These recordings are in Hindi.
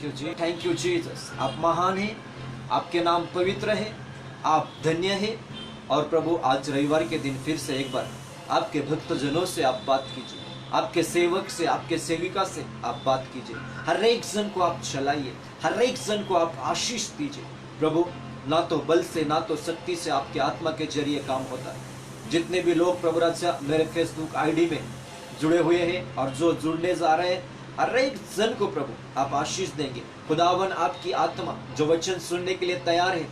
You ji, thank you Jesus. आप महान हैं, आपके नाम पवित्र है, आप धन्य है। और प्रभु आज रविवार के दिन फिर से एक बार आपके भक्तजनों से आप बात कीजिए, आपके सेवक से, आपके सेविका से आप बात कीजिए। हर एक जन को आप चलाइए, हर एक जन को आप आशीष दीजिए प्रभु। ना तो बल से ना तो शक्ति से, आपके आत्मा के जरिए काम होता है। जितने भी लोग प्रभु राजा मेरे फेसबुक आईडी में जुड़े हुए हैं और जो जुड़ने जा रहे हैं, हर एक जन को प्रभु आप आशीष देंगे। खुदावन आपकी आत्मा जो वचन सुनने के लिए तैयार है,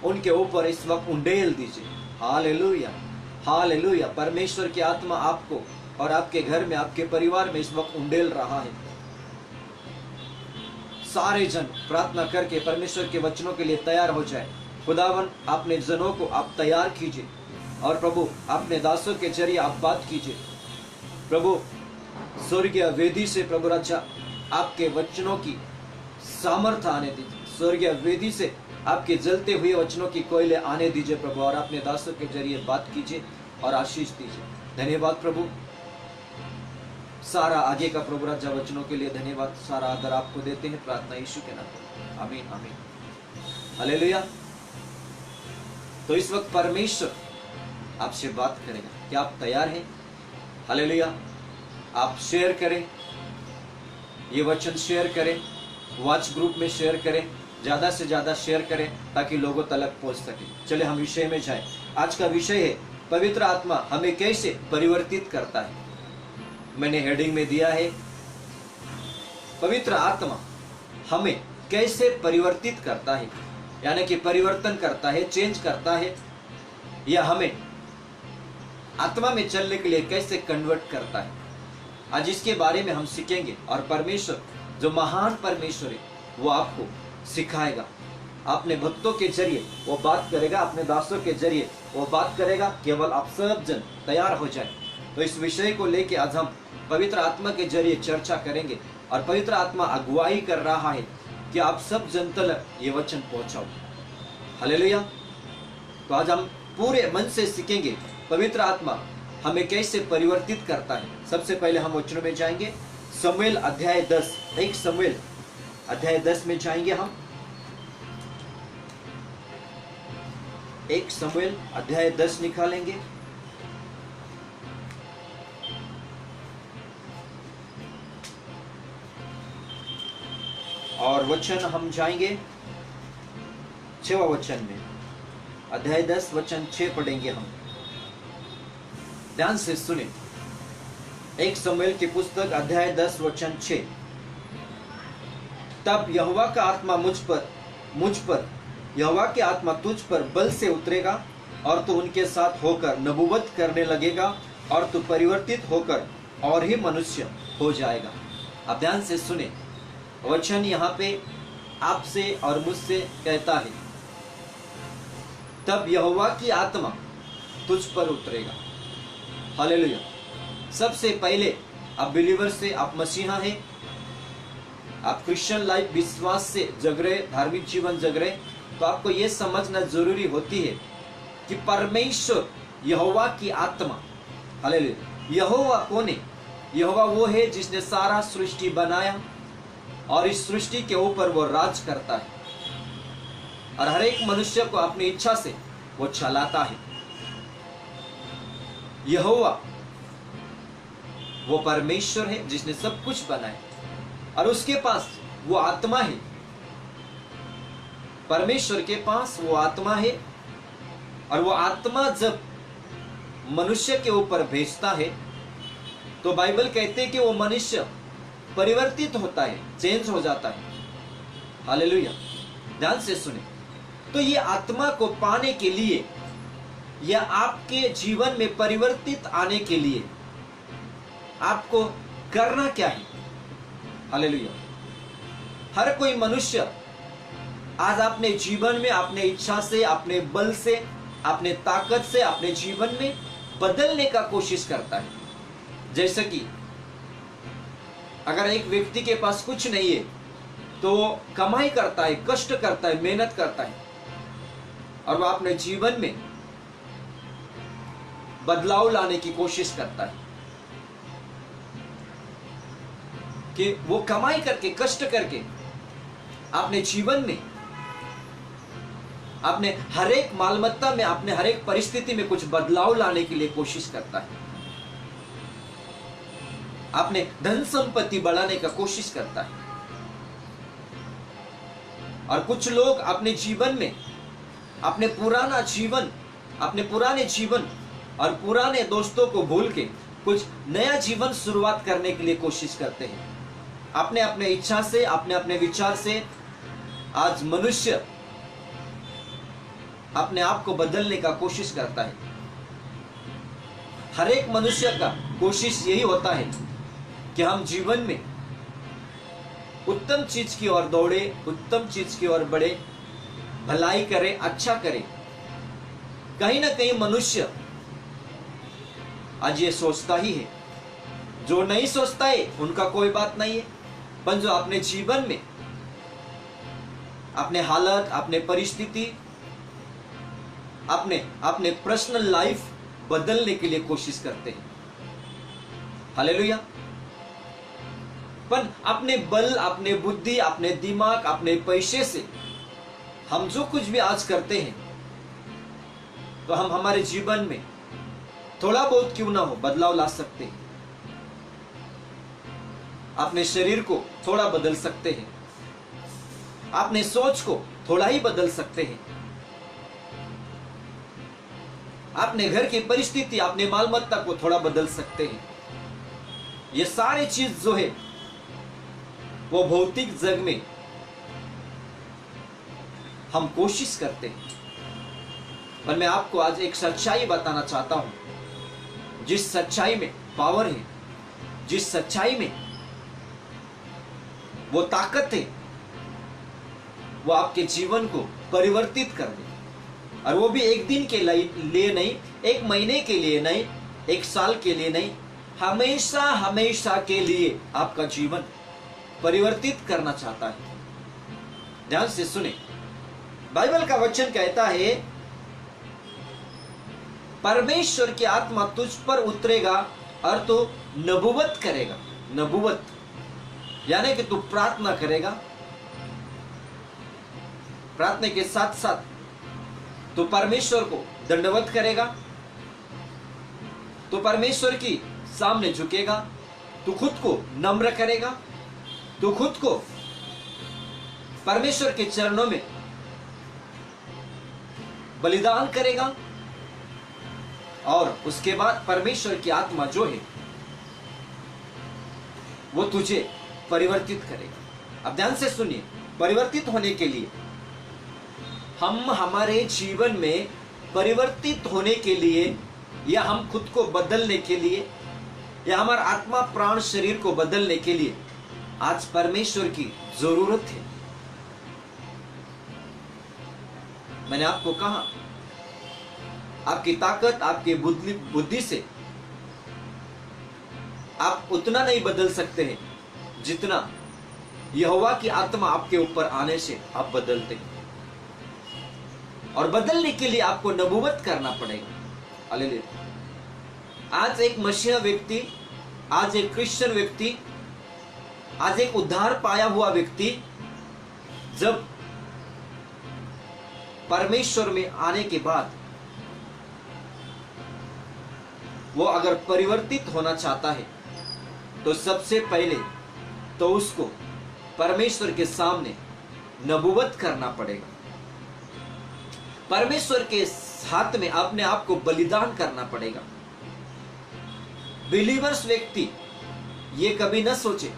उनके ऊपर इस वक्त उंडेल दीजिए। Hallelujah, hallelujah. परमेश्वर की आत्मा आपको और आपके घर में, आपके परिवार में इस वक्त उंडेल रहा है। सारे जन प्रार्थना करके परमेश्वर के वचनों के लिए तैयार हो जाए। खुदावन अपने जनों को आप तैयार कीजिए और प्रभु अपने दासों के जरिए आप बात कीजिए। प्रभु स्वर्गीय वेदी से प्रभु राजा आपके वचनों की सामर्थ्य आने दीजिए। स्वर्गीय वेदी से आपके जलते हुए वचनों की कोयले आने दीजिए प्रभु, और अपने दासों के जरिए बात कीजिए और आशीष दीजिए। धन्यवाद प्रभु। सारा आगे का प्रभु राजा वचनों के लिए धन्यवाद। सारा आदर आपको देते हैं, प्रार्थना यीशु के नाम में, आमीन आमीन। हालेलुया। तो इस वक्त परमेश्वर आपसे बात करेगा। क्या आप तैयार हैं? हालेलुया। आप शेयर करें, ये वचन शेयर करें, वॉच ग्रुप में शेयर करें, ज्यादा से ज्यादा शेयर करें ताकि लोगों तक पहुंच सके। चले हम विषय में जाएं। आज का विषय है पवित्र आत्मा हमें कैसे परिवर्तित करता है। मैंने हेडिंग में दिया है पवित्र आत्मा हमें कैसे परिवर्तित करता है, यानी कि परिवर्तन करता है, चेंज करता है, या हमें आत्मा में चलने के लिए कैसे कन्वर्ट करता है। आज इसके बारे में हम सीखेंगे और परमेश्वर जो महान परमेश्वर है वो आपको सिखाएगा। अपने भक्तों के जरिए वो बात करेगा, अपने दासों के जरिए वो बात करेगा। केवल आप सब जन तैयार हो जाए। तो इस विषय को लेके आज हम पवित्र आत्मा के जरिए चर्चा करेंगे और पवित्र आत्मा अगुवाई कर रहा है कि आप सब जन तक ये वचन पहुंचाओ। हालेलुया। तो आज हम पूरे मन से सीखेंगे पवित्र आत्मा हमें कैसे परिवर्तित करता है। सबसे पहले हम वचनों में जाएंगे। शमूएल अध्याय 10, 1 शमूएल अध्याय 10 में जाएंगे हम। 1 शमूएल अध्याय 10 निकालेंगे। और वचन हम जाएंगे 6वां वचन में। अध्याय 10 वचन 6 पढ़ेंगे हम। ध्यान से सुने। 1 शमूएल की पुस्तक अध्याय 10 वचन 6। तब यहोवा का आत्मा मुझ पर यहोवा की आत्मा तुझ पर बल से उतरेगा और तू उनके साथ होकर नबूवत करने लगेगा और तू परिवर्तित होकर और ही मनुष्य हो जाएगा। अब ध्यान से सुने। वचन यहाँ पे आपसे और मुझसे कहता है तब यहोवा की आत्मा तुझ पर उतरेगा। हालेलुया। सबसे पहले आप बिलीवर से, आप मसीहा हैं, आप क्रिश्चियन लाइफ विश्वास से जग रहे, धार्मिक जीवन जग रहे, तो आपको यह समझना जरूरी होती है कि परमेश्वर यहोवा की आत्मा, हालेलुया। यहोवा कौन है? यहोवा वो है जिसने सारा सृष्टि बनाया और इस सृष्टि के ऊपर वो राज करता है और हर एक मनुष्य को अपनी इच्छा से वो चलाता है। यहोवा वो परमेश्वर है जिसने सब कुछ बनाया और उसके पास वो आत्मा है। परमेश्वर के पास वो आत्मा है और वो आत्मा जब मनुष्य के ऊपर भेजता है तो बाइबल कहते हैं कि वो मनुष्य परिवर्तित होता है, चेंज हो जाता है। हालेलुया। ध्यान से सुने। तो ये आत्मा को पाने के लिए या आपके जीवन में परिवर्तित आने के लिए आपको करना क्या है? हालेलुया। हर कोई मनुष्य आज अपने जीवन में अपने इच्छा से, अपने बल से, अपने ताकत से अपने जीवन में बदलने का कोशिश करता है। जैसे कि अगर एक व्यक्ति के पास कुछ नहीं है तो वो कमाई करता है, कष्ट करता है, मेहनत करता है और वो अपने जीवन में बदलाव लाने की कोशिश करता है कि वो कमाई करके, कष्ट करके अपने जीवन में, अपने हर एक मालमत्ता में, अपने हर एक परिस्थिति में कुछ बदलाव लाने के लिए कोशिश करता है, अपने धन संपत्ति बढ़ाने का कोशिश करता है। और कुछ लोग अपने जीवन में अपने पुराने जीवन और पुराने दोस्तों को भूल के कुछ नया जीवन शुरुआत करने के लिए कोशिश करते हैं। अपने अपने इच्छा से, अपने अपने विचार से आज मनुष्य अपने आप को बदलने का कोशिश करता है। हर एक मनुष्य का कोशिश यही होता है कि हम जीवन में उत्तम चीज की ओर दौड़े, उत्तम चीज की ओर बढ़े, भलाई करें, अच्छा करें। कहीं ना कहीं मनुष्य आज ये सोचता ही है। जो नहीं सोचता है उनका कोई बात नहीं है, पर जो अपने जीवन में अपने हालत, अपने परिस्थिति, अपने पर्सनल लाइफ बदलने के लिए कोशिश करते हैं। हालेलुया। पर अपने बल, अपने बुद्धि, अपने दिमाग, अपने पैसे से हम जो कुछ भी आज करते हैं, तो हम हमारे जीवन में थोड़ा बहुत क्यों ना हो बदलाव ला सकते हैं। अपने शरीर को थोड़ा बदल सकते हैं, अपने सोच को थोड़ा ही बदल सकते हैं, अपने घर की परिस्थिति, अपने मालमत्ता को थोड़ा बदल सकते हैं। ये सारी चीज जो है वो भौतिक जग में हम कोशिश करते हैं। पर मैं आपको आज एक सच्चाई बताना चाहता हूं, जिस सच्चाई में पावर है, जिस सच्चाई में वो ताकत है, वो आपके जीवन को परिवर्तित कर दे। और वो भी एक दिन के लिए नहीं, एक महीने के लिए नहीं, एक साल के लिए नहीं, हमेशा हमेशा के लिए आपका जीवन परिवर्तित करना चाहता है। ध्यान से सुने, बाइबल का वचन कहता है, परमेश्वर की आत्मा तुझ पर उतरेगा और तू नबूवत करेगा। नबूवत यानी कि तू प्रार्थना करेगा, प्रार्थना के साथ साथ तू परमेश्वर को दंडवत करेगा, तू परमेश्वर की सामने झुकेगा, तू खुद को नम्र करेगा, तू खुद को परमेश्वर के चरणों में बलिदान करेगा, और उसके बाद परमेश्वर की आत्मा जो है वो तुझे परिवर्तित करेगा। अब ध्यान से सुनिए, परिवर्तित होने के लिए, हम हमारे जीवन में परिवर्तित होने के लिए, या हम खुद को बदलने के लिए, या हमारा आत्मा प्राण शरीर को बदलने के लिए आज परमेश्वर की जरूरत है। मैंने आपको कहा, आपकी ताकत, आपकी बुद्धि से आप उतना नहीं बदल सकते हैं जितना यहोवा की आत्मा आपके ऊपर आने से आप बदलते हैं। और बदलने के लिए आपको नबूवत करना पड़ेगा। हालेलुया। आज एक मसीहा व्यक्ति, आज एक क्रिश्चियन व्यक्ति, आज एक उद्धार पाया हुआ व्यक्ति जब परमेश्वर में आने के बाद वो अगर परिवर्तित होना चाहता है, तो सबसे पहले तो उसको परमेश्वर के सामने नबूवत करना पड़ेगा। परमेश्वर के हाथ में अपने आप को बलिदान करना पड़ेगा। बिलीवर्स व्यक्ति ये कभी न सोचे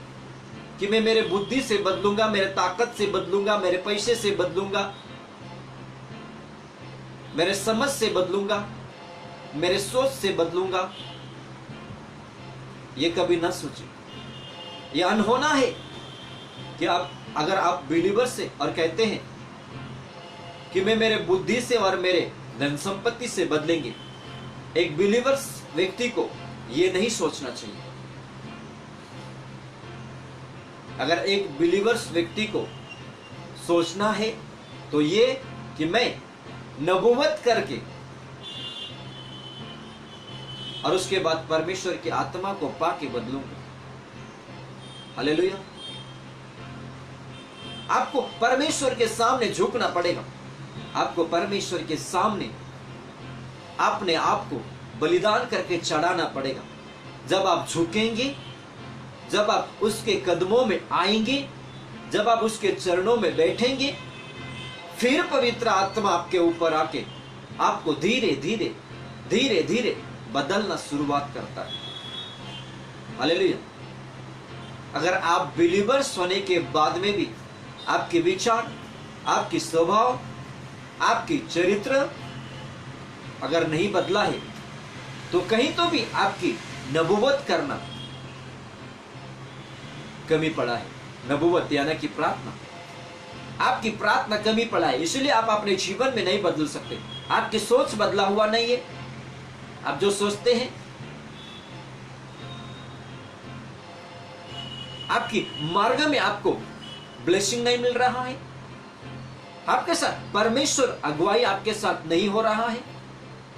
कि मैं मेरे बुद्धि से बदलूंगा, मेरे ताकत से बदलूंगा, मेरे पैसे से बदलूंगा, मेरे समझ से बदलूंगा, मेरे सोच से बदलूंगा। ये कभी ना सोचे। ये अनहोना है कि अगर आप बिलीवर से और कहते हैं कि मैं मेरे बुद्धि से और मेरे धन संपत्ति से बदलेंगे। एक बिलीवर्स व्यक्ति को ये नहीं सोचना चाहिए। अगर एक बिलीवर्स व्यक्ति को सोचना है तो ये कि मैं नबूवत करके और उसके बाद परमेश्वर की आत्मा को पाके बदलूंगा। हालेलुया। आपको परमेश्वर के सामने झुकना पड़ेगा। आपको परमेश्वर के सामने अपने आप को बलिदान करके चढ़ाना पड़ेगा। जब आप झुकेंगे, जब आप उसके कदमों में आएंगे, जब आप उसके चरणों में बैठेंगे, फिर पवित्र आत्मा आपके ऊपर आके आपको धीरे धीरे धीरे धीरे बदलना शुरुआत करता है। हालेलुया। अगर आप बिलीवर्स होने के बाद में भी आपके विचार, आपकी स्वभाव, आपकी चरित्र अगर नहीं बदला है, तो कहीं तो भी आपकी नबुवत करना कमी पड़ा है। नबुवत यानी कि प्रार्थना, आपकी प्रार्थना कमी पड़ा है, इसलिए आप अपने जीवन में नहीं बदल सकते। आपकी सोच बदला हुआ नहीं है। आप जो सोचते हैं, आपकी मार्ग में आपको ब्लेसिंग नहीं मिल रहा है, आपके साथ परमेश्वर अगुवाई आपके साथ नहीं हो रहा है,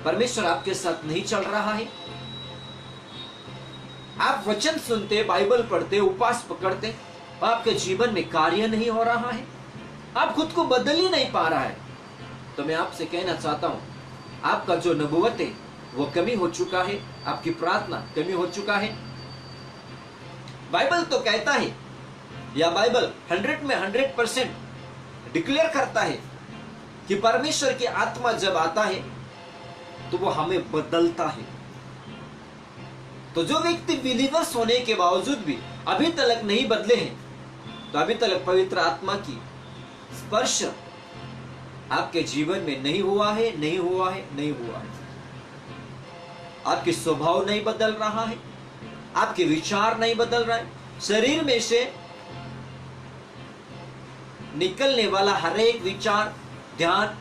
परमेश्वर आपके साथ नहीं चल रहा है। आप वचन सुनते, बाइबल पढ़ते, उपवास पकड़ते, आपके जीवन में कार्य नहीं हो रहा है, आप खुद को बदल ही नहीं पा रहा है, तो मैं आपसे कहना चाहता हूं, आपका जो नबुवत है वो कमी हो चुका है, आपकी प्रार्थना कमी हो चुका है। बाइबल तो कहता है, या बाइबल 100 में 100% डिक्लेयर करता है कि परमेश्वर की आत्मा जब आता है तो वो हमें बदलता है। तो जो व्यक्ति बिलीवर्स होने के बावजूद भी अभी तक नहीं बदले हैं, तो अभी तक पवित्र आत्मा की स्पर्श आपके जीवन में नहीं हुआ है, नहीं हुआ है, नहीं हुआ है। आपकी स्वभाव नहीं बदल रहा है, आपके विचार नहीं बदल रहा है, शरीर में से निकलने वाला हर एक विचार, ध्यान,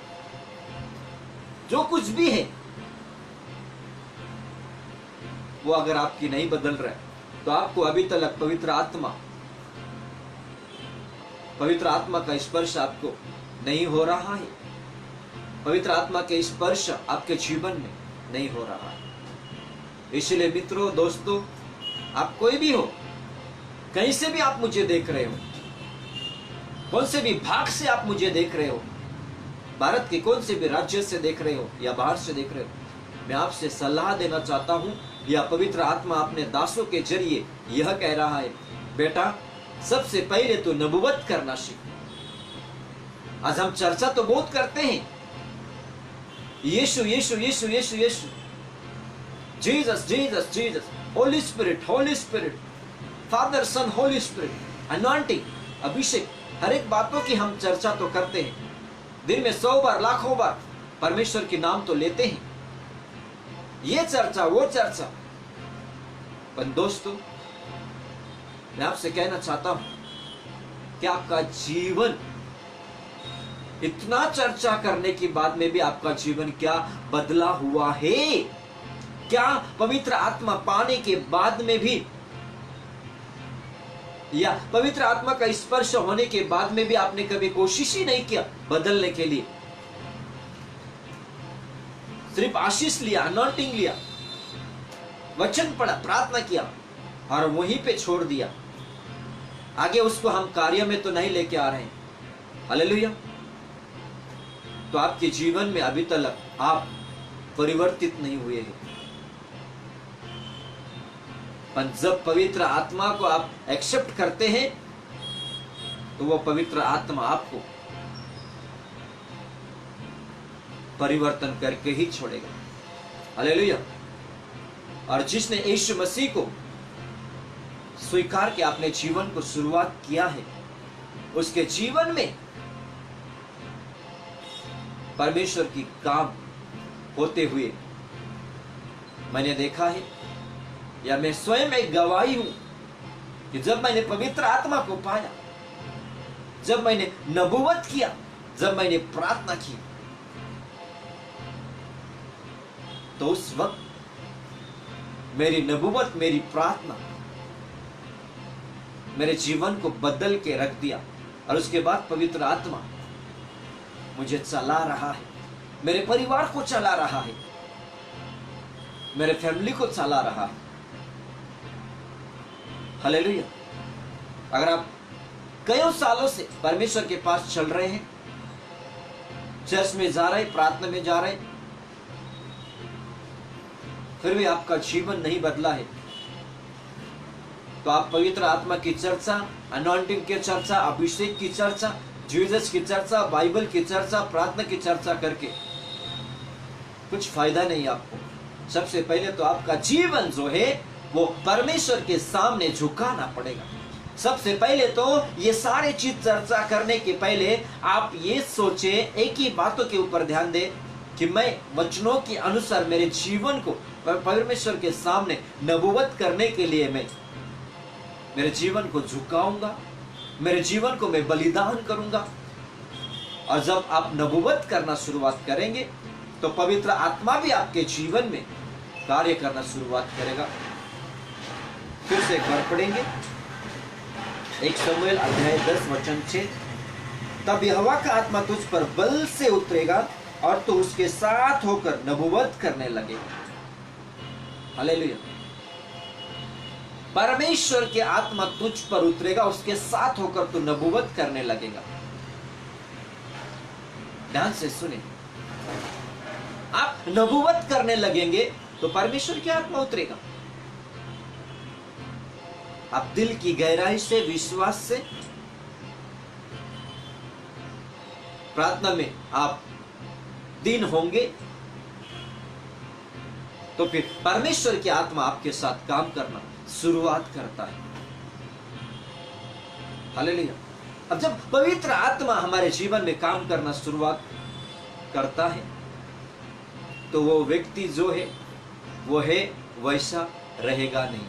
जो कुछ भी है, वो अगर आपकी नहीं बदल रहा है, तो आपको अभी तक पवित्र आत्मा का स्पर्श आपको नहीं हो रहा है। पवित्र आत्मा के स्पर्श आपके जीवन में नहीं हो रहा है। इसलिए मित्रों, दोस्तों, आप कोई भी हो, कहीं से भी आप मुझे देख रहे हो, कौन से भी भाग से आप मुझे देख रहे हो, भारत के कौन से भी राज्य से देख रहे हो या बाहर से देख रहे हो, मैं आपसे सलाह देना चाहता हूं, या पवित्र आत्मा अपने दासों के जरिए यह कह रहा है, बेटा, सबसे पहले तो नबुवत करना सीख। आज हम चर्चा तो बहुत करते हैं, यीशु यीशु यीशु यीशु यीशु, Jesus Jesus Jesus, holy spirit, father son holy spirit, anointing, अभिषेक, हर एक बातों की हम चर्चा तो करते हैं। दिन में 100 बार, लाखों बार परमेश्वर के नाम तो लेते हैं, ये चर्चा वो चर्चा। पर दोस्तों, मैं आपसे कहना चाहता हूं कि आपका जीवन, इतना चर्चा करने के बाद में भी आपका जीवन क्या बदला हुआ है? क्या पवित्र आत्मा पाने के बाद में भी, या पवित्र आत्मा का स्पर्श होने के बाद में भी आपने कभी कोशिश ही नहीं किया बदलने के लिए? सिर्फ आशीष लिया, अनॉइंटिंग लिया, वचन पढ़ा, प्रार्थना किया और वहीं पे छोड़ दिया। आगे उसको हम कार्य में तो नहीं लेके आ रहे हैं। हालेलुया। तो आपके जीवन में अभी तक आप परिवर्तित नहीं हुए हैं। पर जब पवित्र आत्मा को आप एक्सेप्ट करते हैं, तो वो पवित्र आत्मा आपको परिवर्तन करके ही छोड़ेगा। हालेलुया। और जिसने यीशु मसीह को स्वीकार के अपने जीवन को शुरुआत किया है, उसके जीवन में परमेश्वर की काम होते हुए मैंने देखा है, या मैं स्वयं एक गवाही हूं कि जब मैंने पवित्र आत्मा को पाया, जब मैंने नबुवत किया, जब मैंने प्रार्थना की, तो उस वक्त मेरी नबुवत, मेरी प्रार्थना मेरे जीवन को बदल के रख दिया। और उसके बाद पवित्र आत्मा मुझे चला रहा है, मेरे परिवार को चला रहा है, मेरे फैमिली को चला रहा है। हालेलुया। अगर आप कई सालों से परमेश्वर के पास चल रहे हैं, चर्च में जा रहे, प्रार्थना में जा रहे, फिर भी आपका जीवन नहीं बदला है, तो आप पवित्र आत्मा की चर्चा, अनॉइंटिंग की चर्चा, अभिषेक की चर्चा, जीसस की चर्चा, बाइबल की चर्चा, प्रार्थना की चर्चा करके कुछ फायदा नहीं आपको। सबसे पहले तो आपका जीवन जो है वो परमेश्वर के सामने झुकाना पड़ेगा। सबसे पहले तो ये सारे चीज चर्चा करने के पहले आप ये सोचे, एक ही बातों के ऊपर ध्यान दे कि मैं वचनों के अनुसार मेरे जीवन को परमेश्वर के सामने नबूवत करने के लिए मैं मेरे जीवन को झुकाऊंगा, मेरे जीवन को मैं बलिदान करूंगा। और जब आप नबूवत करना शुरुआत करेंगे तो पवित्र आत्मा भी आपके जीवन में कार्य करना शुरुआत करेगा। फिर से एक बार पढ़ेंगे, 1 शमूएल अध्याय 10 वचन 6। तब यहोवा का आत्मा तुझ पर बल से उतरेगा और तू उसके साथ होकर नबूवत करने लगेगा। हालेलुया। परमेश्वर के आत्मा तुझ पर उतरेगा, उसके साथ होकर तू नबूवत करने लगेगा। ध्यान से सुने, आप नबूवत करने लगेंगे तो परमेश्वर की आत्मा उतरेगा। आप दिल की गहराई से, विश्वास से प्रार्थना में आप दीन होंगे तो फिर परमेश्वर की आत्मा आपके साथ काम करना शुरुआत करता है। हालेलुया। अब जब पवित्र आत्मा हमारे जीवन में काम करना शुरुआत करता है तो वो व्यक्ति जो है वो है वैसा रहेगा नहीं।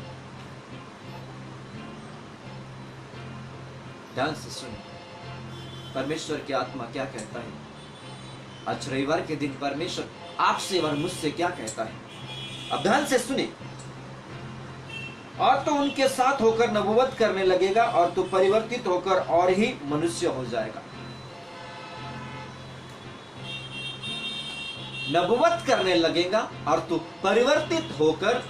ध्यान से सुनिए, परमेश्वर की आत्मा क्या कहता है। आज रविवार के दिन परमेश्वर आपसे और मुझसे क्या कहता है, अब ध्यान से सुनिए। और तो उनके साथ होकर नबूवत करने लगेगा और तो परिवर्तित होकर और ही मनुष्य हो जाएगा। नबूवत करने लगेगा और तू परिवर्तित होकर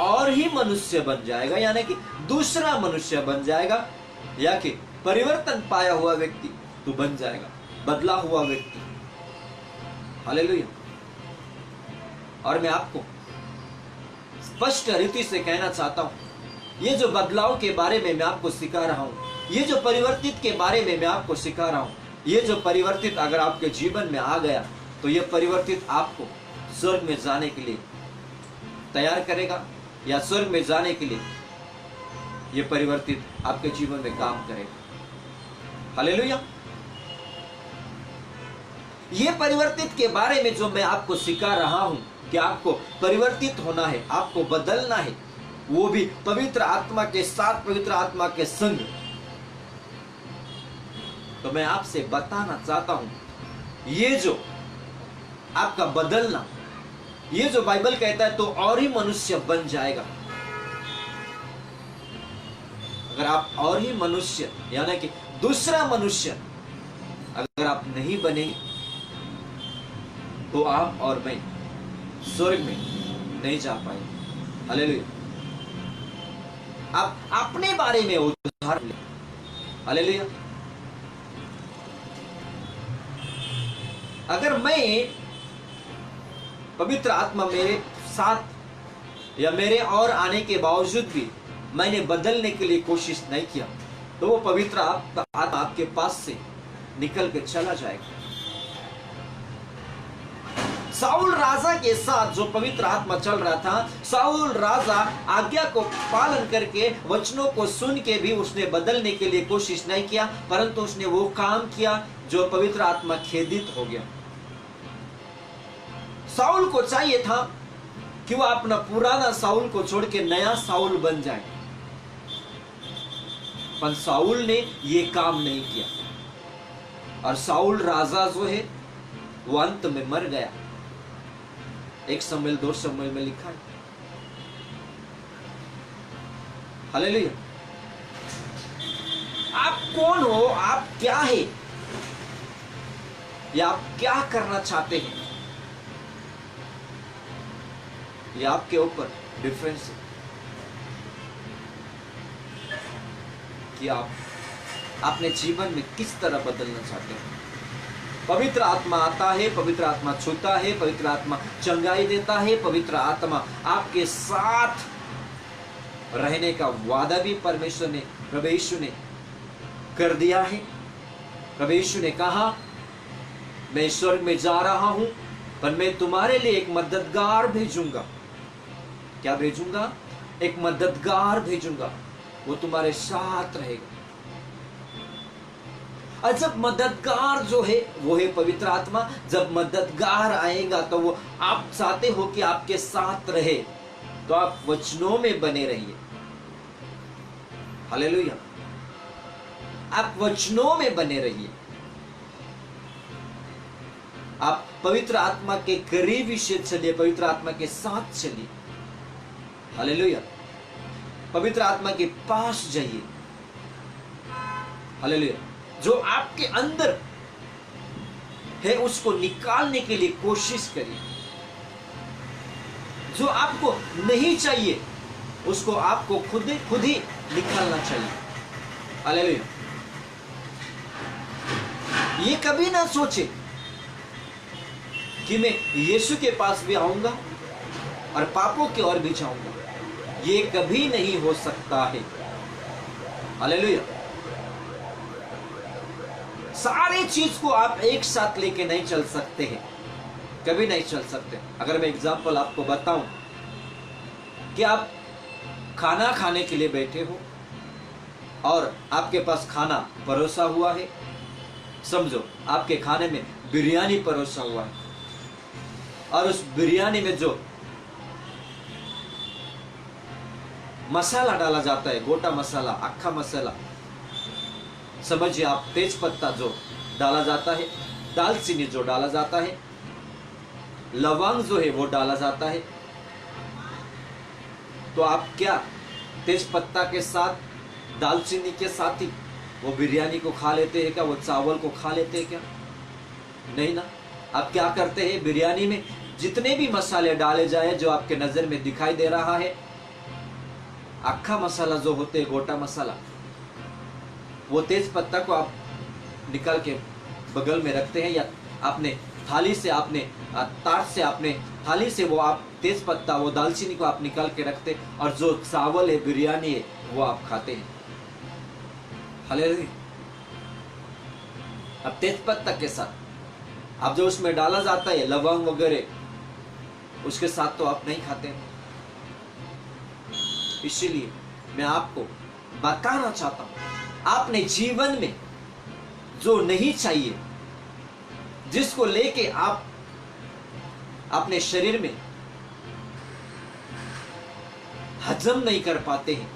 और ही मनुष्य बन जाएगा, यानी कि दूसरा मनुष्य बन जाएगा, या कि परिवर्तन पाया हुआ व्यक्ति तू बन जाएगा, बदला हुआ व्यक्ति। हालेलुया। और मैं आपको स्पष्ट रीति से कहना चाहता हूं, ये जो बदलाव के बारे में मैं आपको सिखा रहा हूं, ये जो परिवर्तित के बारे में मैं आपको सिखा रहा हूं, ये जो परिवर्तित अगर आपके जीवन में आ गया तो ये परिवर्तित आपको स्वर्ग में जाने के लिए तैयार करेगा, या स्वर्ग में जाने के लिए ये परिवर्तित आपके जीवन में काम करेगा। हालेलुया। ये परिवर्तित के बारे में जो मैं आपको सिखा रहा हूं कि आपको परिवर्तित होना है, आपको बदलना है, वो भी पवित्र आत्मा के साथ, पवित्र आत्मा के संग, तो मैं आपसे बताना चाहता हूं, ये जो आपका बदलना, ये जो बाइबल कहता है तो और ही मनुष्य बन जाएगा। अगर आप और ही मनुष्य, यानी कि दूसरा मनुष्य अगर आप नहीं बने तो आप और मैं स्वर्ग में नहीं जा पाएंगे। हालेलुया। आप अपने बारे में उदाहरण लें। हालेलुया। अगर मैं पवित्र आत्मा मेरे साथ या मेरे और आने के बावजूद भी मैंने बदलने के लिए कोशिश नहीं किया तो वो पवित्र आत्मा आपके पास से निकल के चला जाएगा। साउल राजा के साथ जो पवित्र आत्मा चल रहा था, साउल राजा आज्ञा को पालन करके, वचनों को सुन के भी उसने बदलने के लिए कोशिश नहीं किया, परंतु उसने वो काम किया जो पवित्र आत्मा खेदित हो गया। साउल को चाहिए था कि वो अपना पुराना साउल को छोड़ के नया साउल बन जाए, पर साउल ने ये काम नहीं किया और साउल राजा जो है वो अंत में मर गया। 1 शमूएल 2 शमूएल में लिखा है। हालेलुया। आप कौन हो, आप क्या है, या आप क्या करना चाहते हैं, ये आपके ऊपर डिफरेंस है कि आप अपने जीवन में किस तरह बदलना चाहते हैं। पवित्र आत्मा आता है, पवित्र आत्मा छूता है, पवित्र आत्मा चंगाई देता है, पवित्र आत्मा आपके साथ रहने का वादा भी परमेश्वर ने, प्रभु यीशु ने कर दिया है। प्रभु यीशु ने कहा, मैं स्वर्ग में जा रहा हूं, पर मैं तुम्हारे लिए एक मददगार भेजूंगा। क्या भेजूंगा? एक मददगार भेजूंगा, वो तुम्हारे साथ रहेगा। और जब मददगार जो है वो है पवित्र आत्मा, जब मददगार आएगा तो वो, आप चाहते हो कि आपके साथ रहे, तो आप वचनों में बने रहिए। हालेलुया, आप वचनों में बने रहिए, आप पवित्र आत्मा के करीब से चलिए, पवित्र आत्मा के साथ चलिए। हालेलुया, पवित्र आत्मा के पास जाइए। हालेलुया, जो आपके अंदर है उसको निकालने के लिए कोशिश करिए। जो आपको नहीं चाहिए उसको आपको खुद ही निकालना चाहिए। हालेलुया, ये कभी ना सोचे कि मैं यीशु के पास भी आऊंगा और पापों की ओर भी जाऊंगा, ये कभी नहीं हो सकता है। हालेलुया, सारी चीज को आप एक साथ लेके नहीं चल सकते हैं, कभी नहीं चल सकते। अगर मैं एग्जांपल आपको बताऊं कि आप खाना खाने के लिए बैठे हो और आपके पास खाना परोसा हुआ है, समझो आपके खाने में बिरयानी परोसा हुआ है, और उस बिरयानी में जो मसाला डाला जाता है, गोटा मसाला, अक्खा मसाला, समझिए आप, तेज पत्ता जो डाला जाता है, दालचीनी जो डाला जाता है, लवंग जो है वो डाला जाता है, तो आप क्या तेज पत्ता के साथ, दालचीनी के साथ ही वो बिरयानी को खा लेते हैं क्या? वो चावल को खा लेते हैं क्या? नहीं ना। आप क्या करते हैं? बिरयानी में जितने भी मसाले डाले जाए जो आपके नजर में दिखाई दे रहा है, अक्खा मसाला जो होते हैं, गोटा मसाला, वो तेज पत्ता को आप निकाल के बगल में रखते हैं, या आपने थाली से, आपने ताट से, आपने थाली से वो आप तेज पत्ता, वो दालचीनी को आप निकाल के रखते, और जो चावल है, बिरयानी है, वो आप खाते हैं। हालेलुया। अब तेज पत्ता के साथ अब जो उसमें डाला जाता है, लवंग वगैरह, उसके साथ तो आप नहीं खाते। इसीलिए मैं आपको बताना चाहता हूं, आपने जीवन में जो नहीं चाहिए, जिसको लेके आप अपने शरीर में हजम नहीं कर पाते हैं,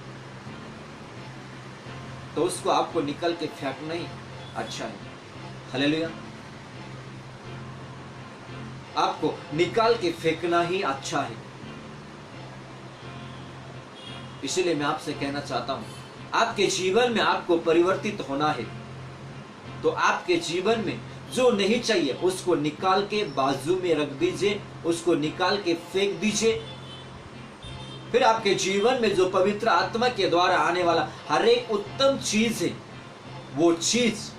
तो उसको आपको निकल के फेंकना ही अच्छा है। हालेलुया, आपको निकाल के फेंकना ही अच्छा है। इसलिए मैं आपसे कहना चाहता हूं, आपके जीवन में आपको परिवर्तित होना है, तो आपके जीवन में जो नहीं चाहिए उसको निकाल के बाजू में रख दीजिए, उसको निकाल के फेंक दीजिए। फिर आपके जीवन में जो पवित्र आत्मा के द्वारा आने वाला हर एक उत्तम चीज है, वो चीज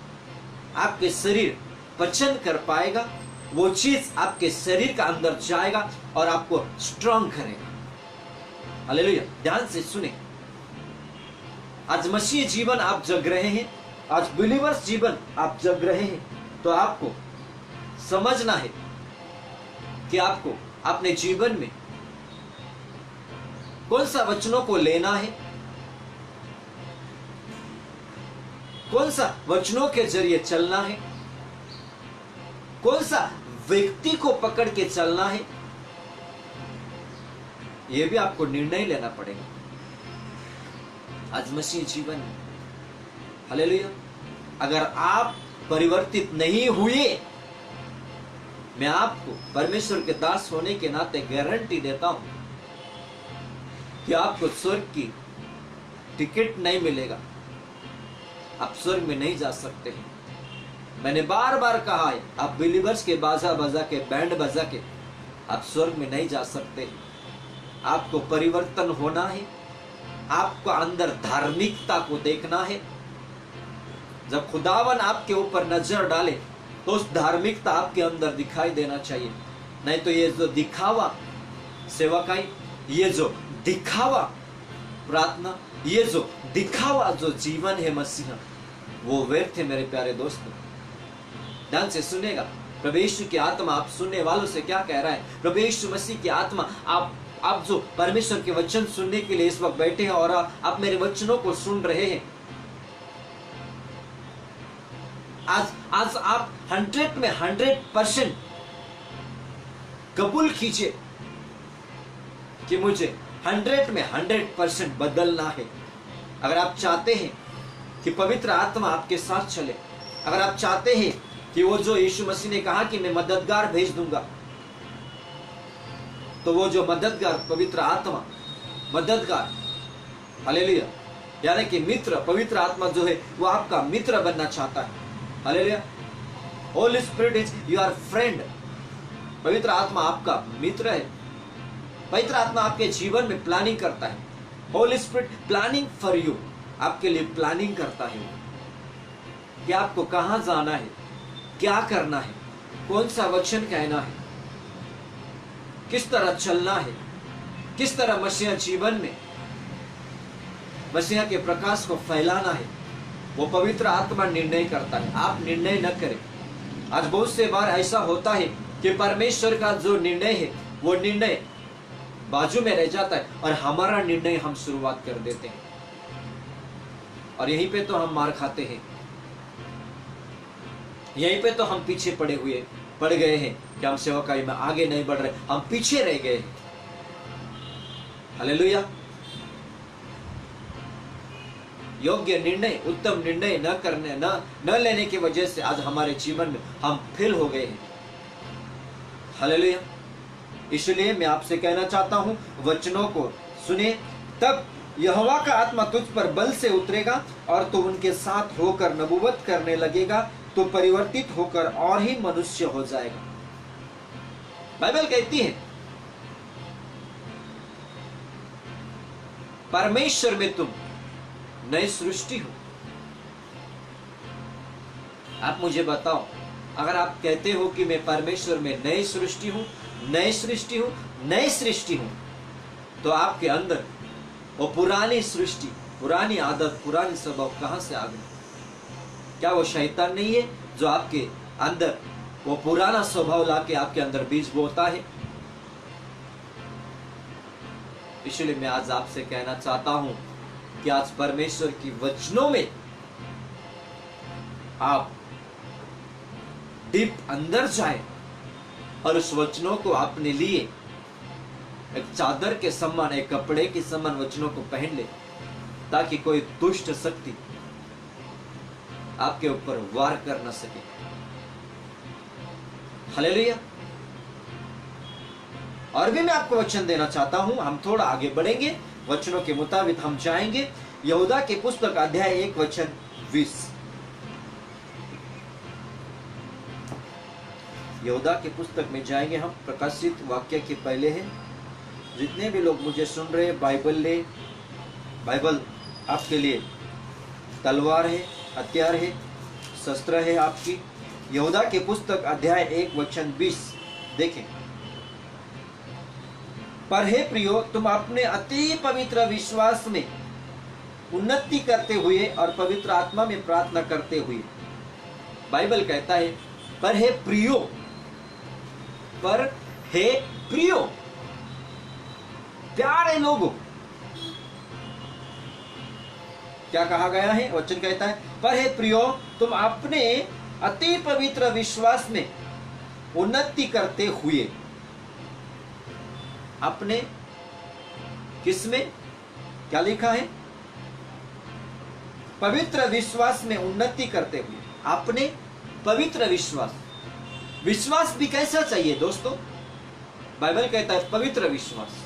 आपके शरीर पचन कर पाएगा, वो चीज आपके शरीर का अंदर जाएगा और आपको स्ट्रांग करेगा। हालेलुया, ध्यान से सुने। आज मसीह जीवन आप जग रहे हैं, आज बिलीवर्स जीवन आप जग रहे हैं, तो आपको समझना है कि आपको अपने जीवन में कौन सा वचनों को लेना है, कौन सा वचनों के जरिए चलना है, कौन सा व्यक्ति को पकड़ के चलना है, यह भी आपको निर्णय लेना पड़ेगा आज मसीह जीवन में। हालेलुया, अगर आप परिवर्तित नहीं हुए, मैं आपको परमेश्वर के दास होने के नाते गारंटी देता हूं कि आपको स्वर्ग की टिकट नहीं मिलेगा, आप स्वर्ग में नहीं जा सकते हैं। मैंने बार बार कहा है, आप बिलीवर्स के बाजा बजा के, बैंड बजा के आप स्वर्ग में नहीं जा सकते। आपको परिवर्तन होना है, आपको अंदर धार्मिकता को देखना है, जब खुदावन आपके ऊपर नजर डाले तो उस धार्मिकता आपके अंदर दिखाई देना चाहिए। नहीं तो ये जो दिखावा सेवकाई, ये जो दिखावा प्रार्थना, ये जो दिखावा जो जीवन है मसीहा, वो व्यर्थ है मेरे प्यारे दोस्तों। ध्यान से सुनेगा। प्रभु यीशु की आत्मा आप सुनने वालों से क्या कह रहा है? प्रभु यीशु मसीह की आत्मा आप जो परमेश्वर के वचन सुनने के लिए इस वक्त बैठे हैं और आप मेरे वचनों को सुन रहे हैं, आज आप 100 में 100% कबूल कीजिए कि मुझे 100 में 100% बदलना है। अगर आप चाहते हैं कि पवित्र आत्मा आपके साथ चले, अगर आप चाहते हैं कि वो जो यीशु मसीह ने कहा कि मैं मददगार भेज दूंगा, तो वो जो मददगार पवित्र आत्मा, मददगार, हालेलुया, यानी कि मित्र, पवित्र आत्मा जो है वो आपका मित्र बनना चाहता है। Hallelujah. Holi spirit is your friend. पवित्र आत्मा आपका मित्र है। पवित्र आत्मा आपके जीवन में प्लानिंग करता है। Holi spirit planning for you, आपके लिए प्लानिंग करता है कि आपको कहां जाना है, क्या करना है, कौन सा वचन कहना है, किस तरह चलना है, किस तरह मसीहा जीवन में मसीहा के प्रकाश को फैलाना है। वो पवित्र आत्मा निर्णय करता है, आप निर्णय न करें। आज बहुत से बार ऐसा होता है कि परमेश्वर का जो निर्णय है वो निर्णय बाजू में रह जाता है और हमारा निर्णय हम शुरुआत कर देते हैं, और यहीं पे तो हम मार खाते हैं। यहीं पे तो हम पीछे पड़ गए हैं कि हम सेवकाई में आगे नहीं बढ़ रहे, हम पीछे रह गए। हालेलुया। योग्य निर्णय, उत्तम निर्णय न लेने की वजह से आज हमारे जीवन में हम फेल हो गए हैं। हालेलुया। इसलिए मैं आपसे कहना चाहता हूं, वचनों को सुने, तब यहोवा का आत्मा तुझ पर बल से उतरेगा और तू उनके साथ होकर नबूवत करने लगेगा, तो परिवर्तित होकर और ही मनुष्य हो जाएगा। बाइबल कहती है परमेश्वर में तुम नई सृष्टि हो। आप मुझे बताओ, अगर आप कहते हो कि मैं परमेश्वर में नई सृष्टि हूं, नई सृष्टि हूं, नई सृष्टि हूं, तो आपके अंदर वो पुरानी सृष्टि, पुरानी आदत, पुरानी स्वभाव कहां से आ गई? क्या वो शैतान नहीं है जो आपके अंदर वो पुराना स्वभाव लाके आपके अंदर बीज बोता है? इसलिए मैं आज आपसे कहना चाहता हूं कि आज परमेश्वर की वचनों में आप डीप अंदर जाए और उस वचनों को अपने लिए एक चादर के समान, एक कपड़े के समान वचनों को पहन ले, ताकि कोई दुष्ट शक्ति आपके ऊपर वार कर न सके। हालेलुया। और भी मैं आपको वचन देना चाहता हूं, हम थोड़ा आगे बढ़ेंगे, वचनों के मुताबिक हम जाएंगे। यहूदा की पुस्तक अध्याय 1 वचन 20। यहूदा की पुस्तक में जाएंगे हम। प्रकाशित वाक्य के पहले है। जितने भी लोग मुझे सुन रहे हैं, बाइबल ले। बाइबल आपके लिए तलवार है, हथियार है, शस्त्र है आपकी। यहूदा की पुस्तक अध्याय 1 वचन 20 देखें। पर हे प्रियो, तुम अपने अति पवित्र विश्वास में उन्नति करते हुए और पवित्र आत्मा में प्रार्थना करते हुए। बाइबल कहता है पर हे प्रियो, पर हे प्रियो, प्यारे लोगों। क्या कहा गया है? वचन कहता है पर हे प्रियो, तुम अपने अति पवित्र विश्वास में उन्नति करते हुए। अपने किसमें? क्या लिखा है? पवित्र विश्वास में उन्नति करते हुए। अपने पवित्र विश्वास। विश्वास भी कैसा चाहिए दोस्तों? बाइबल कहता है पवित्र विश्वास।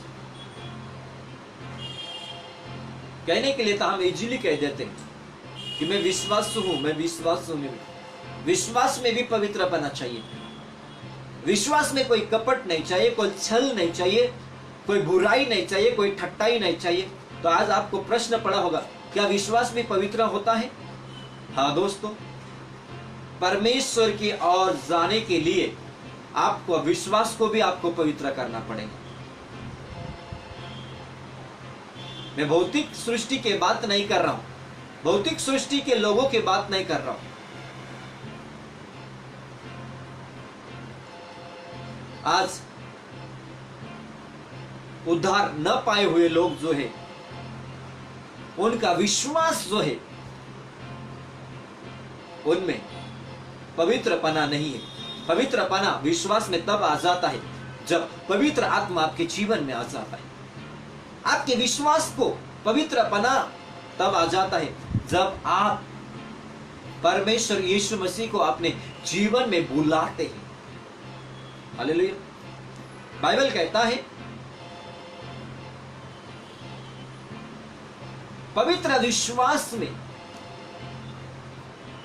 कहने के लिए तो हम इजीली कह देते हैं कि मैं विश्वासु हूं, मैं विश्वासु हूं। विश्वास में भी पवित्रपना चाहिए। विश्वास में कोई कपट नहीं चाहिए, कोई छल नहीं चाहिए, कोई बुराई नहीं चाहिए, कोई ठट्टाई नहीं चाहिए। तो आज आपको प्रश्न पड़ा होगा, क्या विश्वास भी पवित्र होता है? हाँ दोस्तों, परमेश्वर की ओर जाने के लिए आपको विश्वास को भी आपको पवित्र करना पड़ेगा। मैं भौतिक सृष्टि की बात नहीं कर रहा हूं, भौतिक सृष्टि के लोगों की बात नहीं कर रहा हूं। आज उद्धार न पाए हुए लोग जो है, उनका विश्वास जो है उनमें पवित्रपना नहीं है। पवित्रपना विश्वास में तब आ जाता है जब पवित्र आत्मा आपके जीवन में आ जाता है। आपके विश्वास को पवित्रपना तब आ जाता है जब आप परमेश्वर यीशु मसीह को अपने जीवन में बुलाते हैं। हालेलुया। बाइबल कहता है पवित्र विश्वास में,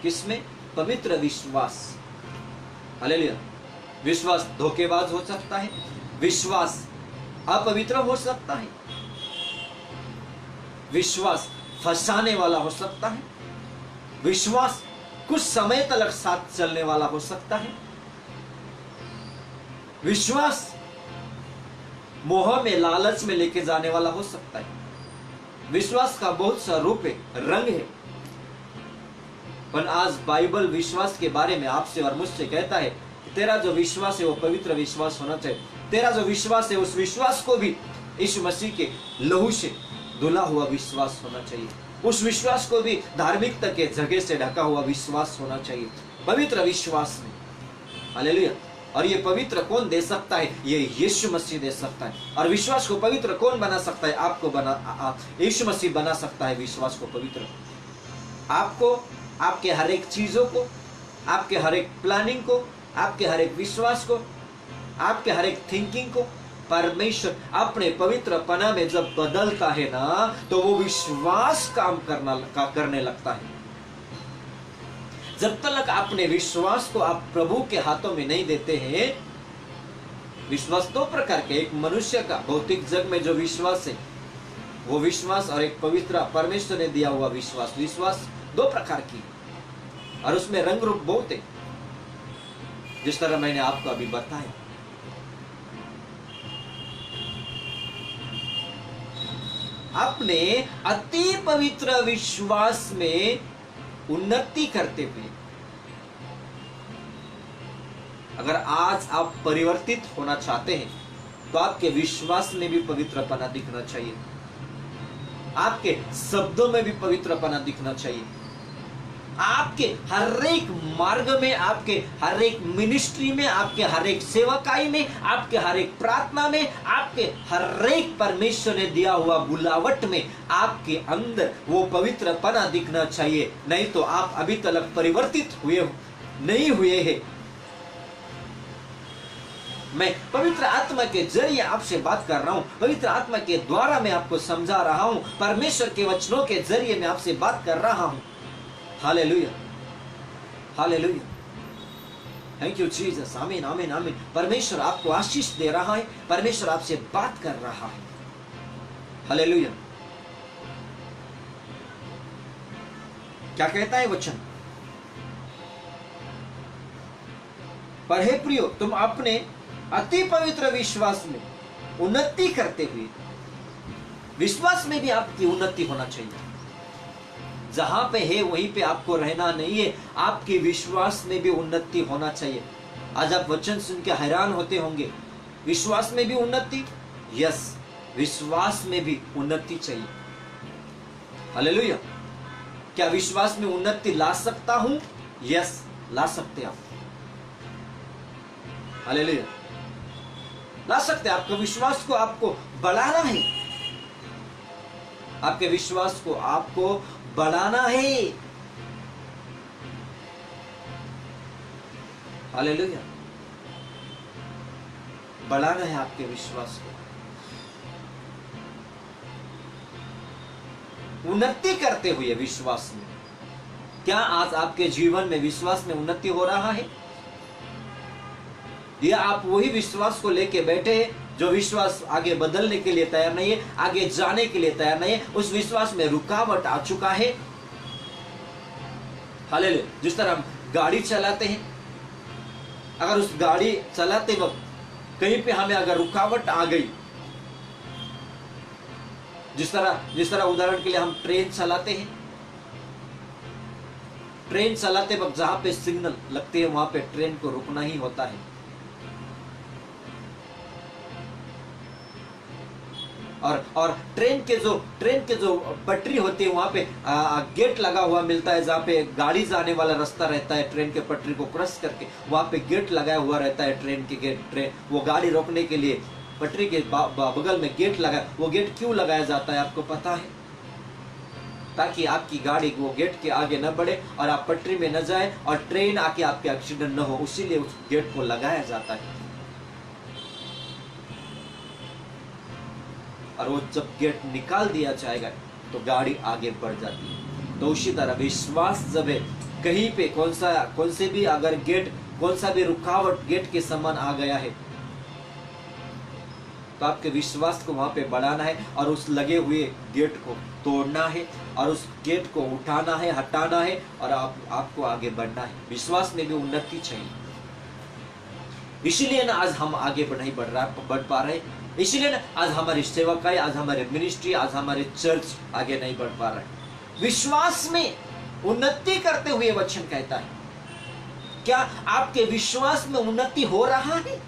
किसमें? पवित्र विश्वास। हालेलुया। विश्वास धोखेबाज हो सकता है, विश्वास अपवित्र हो सकता है, विश्वास फंसाने वाला हो सकता है, विश्वास कुछ समय तक साथ चलने वाला हो सकता है, विश्वास मोह में, लालच में लेके जाने वाला हो सकता है। विश्वास का बहुत सा रूप है, रंग है। पर आज बाइबल विश्वास के बारे में आपसे और मुझसे कहता है कि तेरा जो विश्वास है वो पवित्र विश्वास होना चाहिए। तेरा जो विश्वास है उस विश्वास को भी यीशु मसीह के लहू से धुला हुआ विश्वास होना चाहिए। उस विश्वास को भी धार्मिकता के जगह से ढका हुआ विश्वास होना चाहिए, पवित्र विश्वास में। हालेलुया। और ये पवित्र कौन दे सकता है? ये यीशु मसीह दे सकता है। और विश्वास को पवित्र कौन बना सकता है? आपको बना, यीशु मसीह बना सकता है विश्वास को पवित्र। आपको, आपके हर एक चीजों को, आपके हर एक प्लानिंग को, आपके हर एक विश्वास को, आपके हर एक थिंकिंग को परमेश्वर अपने पवित्रपना में जब बदलता है ना, तो वो विश्वास काम करने लगता है। जब तक अपने विश्वास को आप प्रभु के हाथों में नहीं देते हैं, विश्वास दो प्रकार के, एक मनुष्य का भौतिक जग में जो विश्वास है वो विश्वास, और एक पवित्र परमेश्वर ने दिया हुआ विश्वास। विश्वास दो प्रकार की, और उसमें रंग रूप बहुत है, जिस तरह मैंने आपको अभी बताया। अपने अति पवित्र विश्वास में उन्नति करते हुए, अगर आज आप परिवर्तित होना चाहते हैं तो आपके विश्वास में भी पवित्रपना दिखना चाहिए, आपके शब्दों में भी पवित्रपना दिखना चाहिए, आपके हर एक मार्ग में, आपके हर एक मिनिस्ट्री में, आपके हर एक सेवकाई में, आपके हर एक प्रार्थना में, आपके हर एक परमेश्वर ने दिया हुआ बुलावट में आपके अंदर वो पवित्रपना दिखना चाहिए। नहीं तो आप अभी तक परिवर्तित नहीं हुए हैं। मैं पवित्र आत्मा के जरिए आपसे बात कर रहा हूं, पवित्र आत्मा के द्वारा मैं आपको समझा रहा हूं, परमेश्वर के वचनों के जरिए मैं आपसे बात कर रहा हूं। Hallelujah, hallelujah, thank you Jesus. आमीन, आमीन, आमीन। परमेश्वर आपको आशीष दे रहा है, परमेश्वर आपसे बात कर रहा है। हालेलुया। क्या कहता है वचन? पर हे प्रियो, तुम अपने अति पवित्र विश्वास में उन्नति करते हुए, विश्वास में भी आपकी उन्नति होना चाहिए। जहां पे है वहीं पे आपको रहना नहीं है, आपके विश्वास में भी उन्नति होना चाहिए। आज आप वचन सुन के हैरान होते होंगे, विश्वास में भी उन्नति? यस, विश्वास में भी उन्नति चाहिए। हालेलुया। क्या विश्वास में उन्नति ला सकता हूं? यस, ला सकते आप। हालेलुया, ला सकते। आपके विश्वास को आपको बढ़ाना है, आपके विश्वास को आपको बढ़ाना है। हालेलुया, बढ़ाना है आपके विश्वास को, उन्नति करते हुए विश्वास में। क्या आज आपके जीवन में विश्वास में उन्नति हो रहा है? या आप वही विश्वास को लेके बैठे हैं जो विश्वास आगे बदलने के लिए तैयार नहीं है, आगे जाने के लिए तैयार नहीं है, उस विश्वास में रुकावट आ चुका है? हालेलुया। जिस तरह हम गाड़ी चलाते हैं, अगर उस गाड़ी चलाते वक्त कहीं पे हमें अगर रुकावट आ गई, जिस तरह उदाहरण के लिए हम ट्रेन चलाते हैं, ट्रेन चलाते वक्त जहां पे सिग्नल लगते हैं वहां पे ट्रेन को रुकना ही होता है। और ट्रेन के जो पटरी होती है वहां पे गेट लगा हुआ मिलता है, जहाँ पे गाड़ी जाने वाला रास्ता रहता है, ट्रेन के पटरी को क्रॉस करके वहां पे गेट लगाया हुआ रहता है। ट्रेन के गेट, वो गाड़ी रोकने के लिए पटरी के बगल में गेट लगा। वो गेट क्यों लगाया जाता है आपको पता है? ताकि आपकी गाड़ी वो गेट के आगे न बढ़े और आप पटरी में न जाए और ट्रेन आके आपके एक्सीडेंट न हो, उसीलिए उस गेट को लगाया जाता है। और वो जब गेट निकाल दिया जाएगा तो गाड़ी आगे बढ़ जाती है। तो उसी तरह विश्वास जब है कहीं पे कौन से भी अगर गेट, कौन सा भी रुकावट गेट के समान आ गया है, तो आपके विश्वास को वहां पे बढ़ाना है और उस लगे हुए गेट को तोड़ना है और उस गेट को उठाना है, हटाना है और आपको आगे बढ़ना है। विश्वास में भी उन्नति चाहिए। इसीलिए ना आज हम आगे बढ़ पा रहे, इसीलिए ना आज हमारी सेवकाई, आज हमारे मिनिस्ट्री, आज हमारे चर्च आगे नहीं बढ़ पा रहे। विश्वास में उन्नति करते हुए वचन कहता है। क्या आपके विश्वास में उन्नति हो रहा है?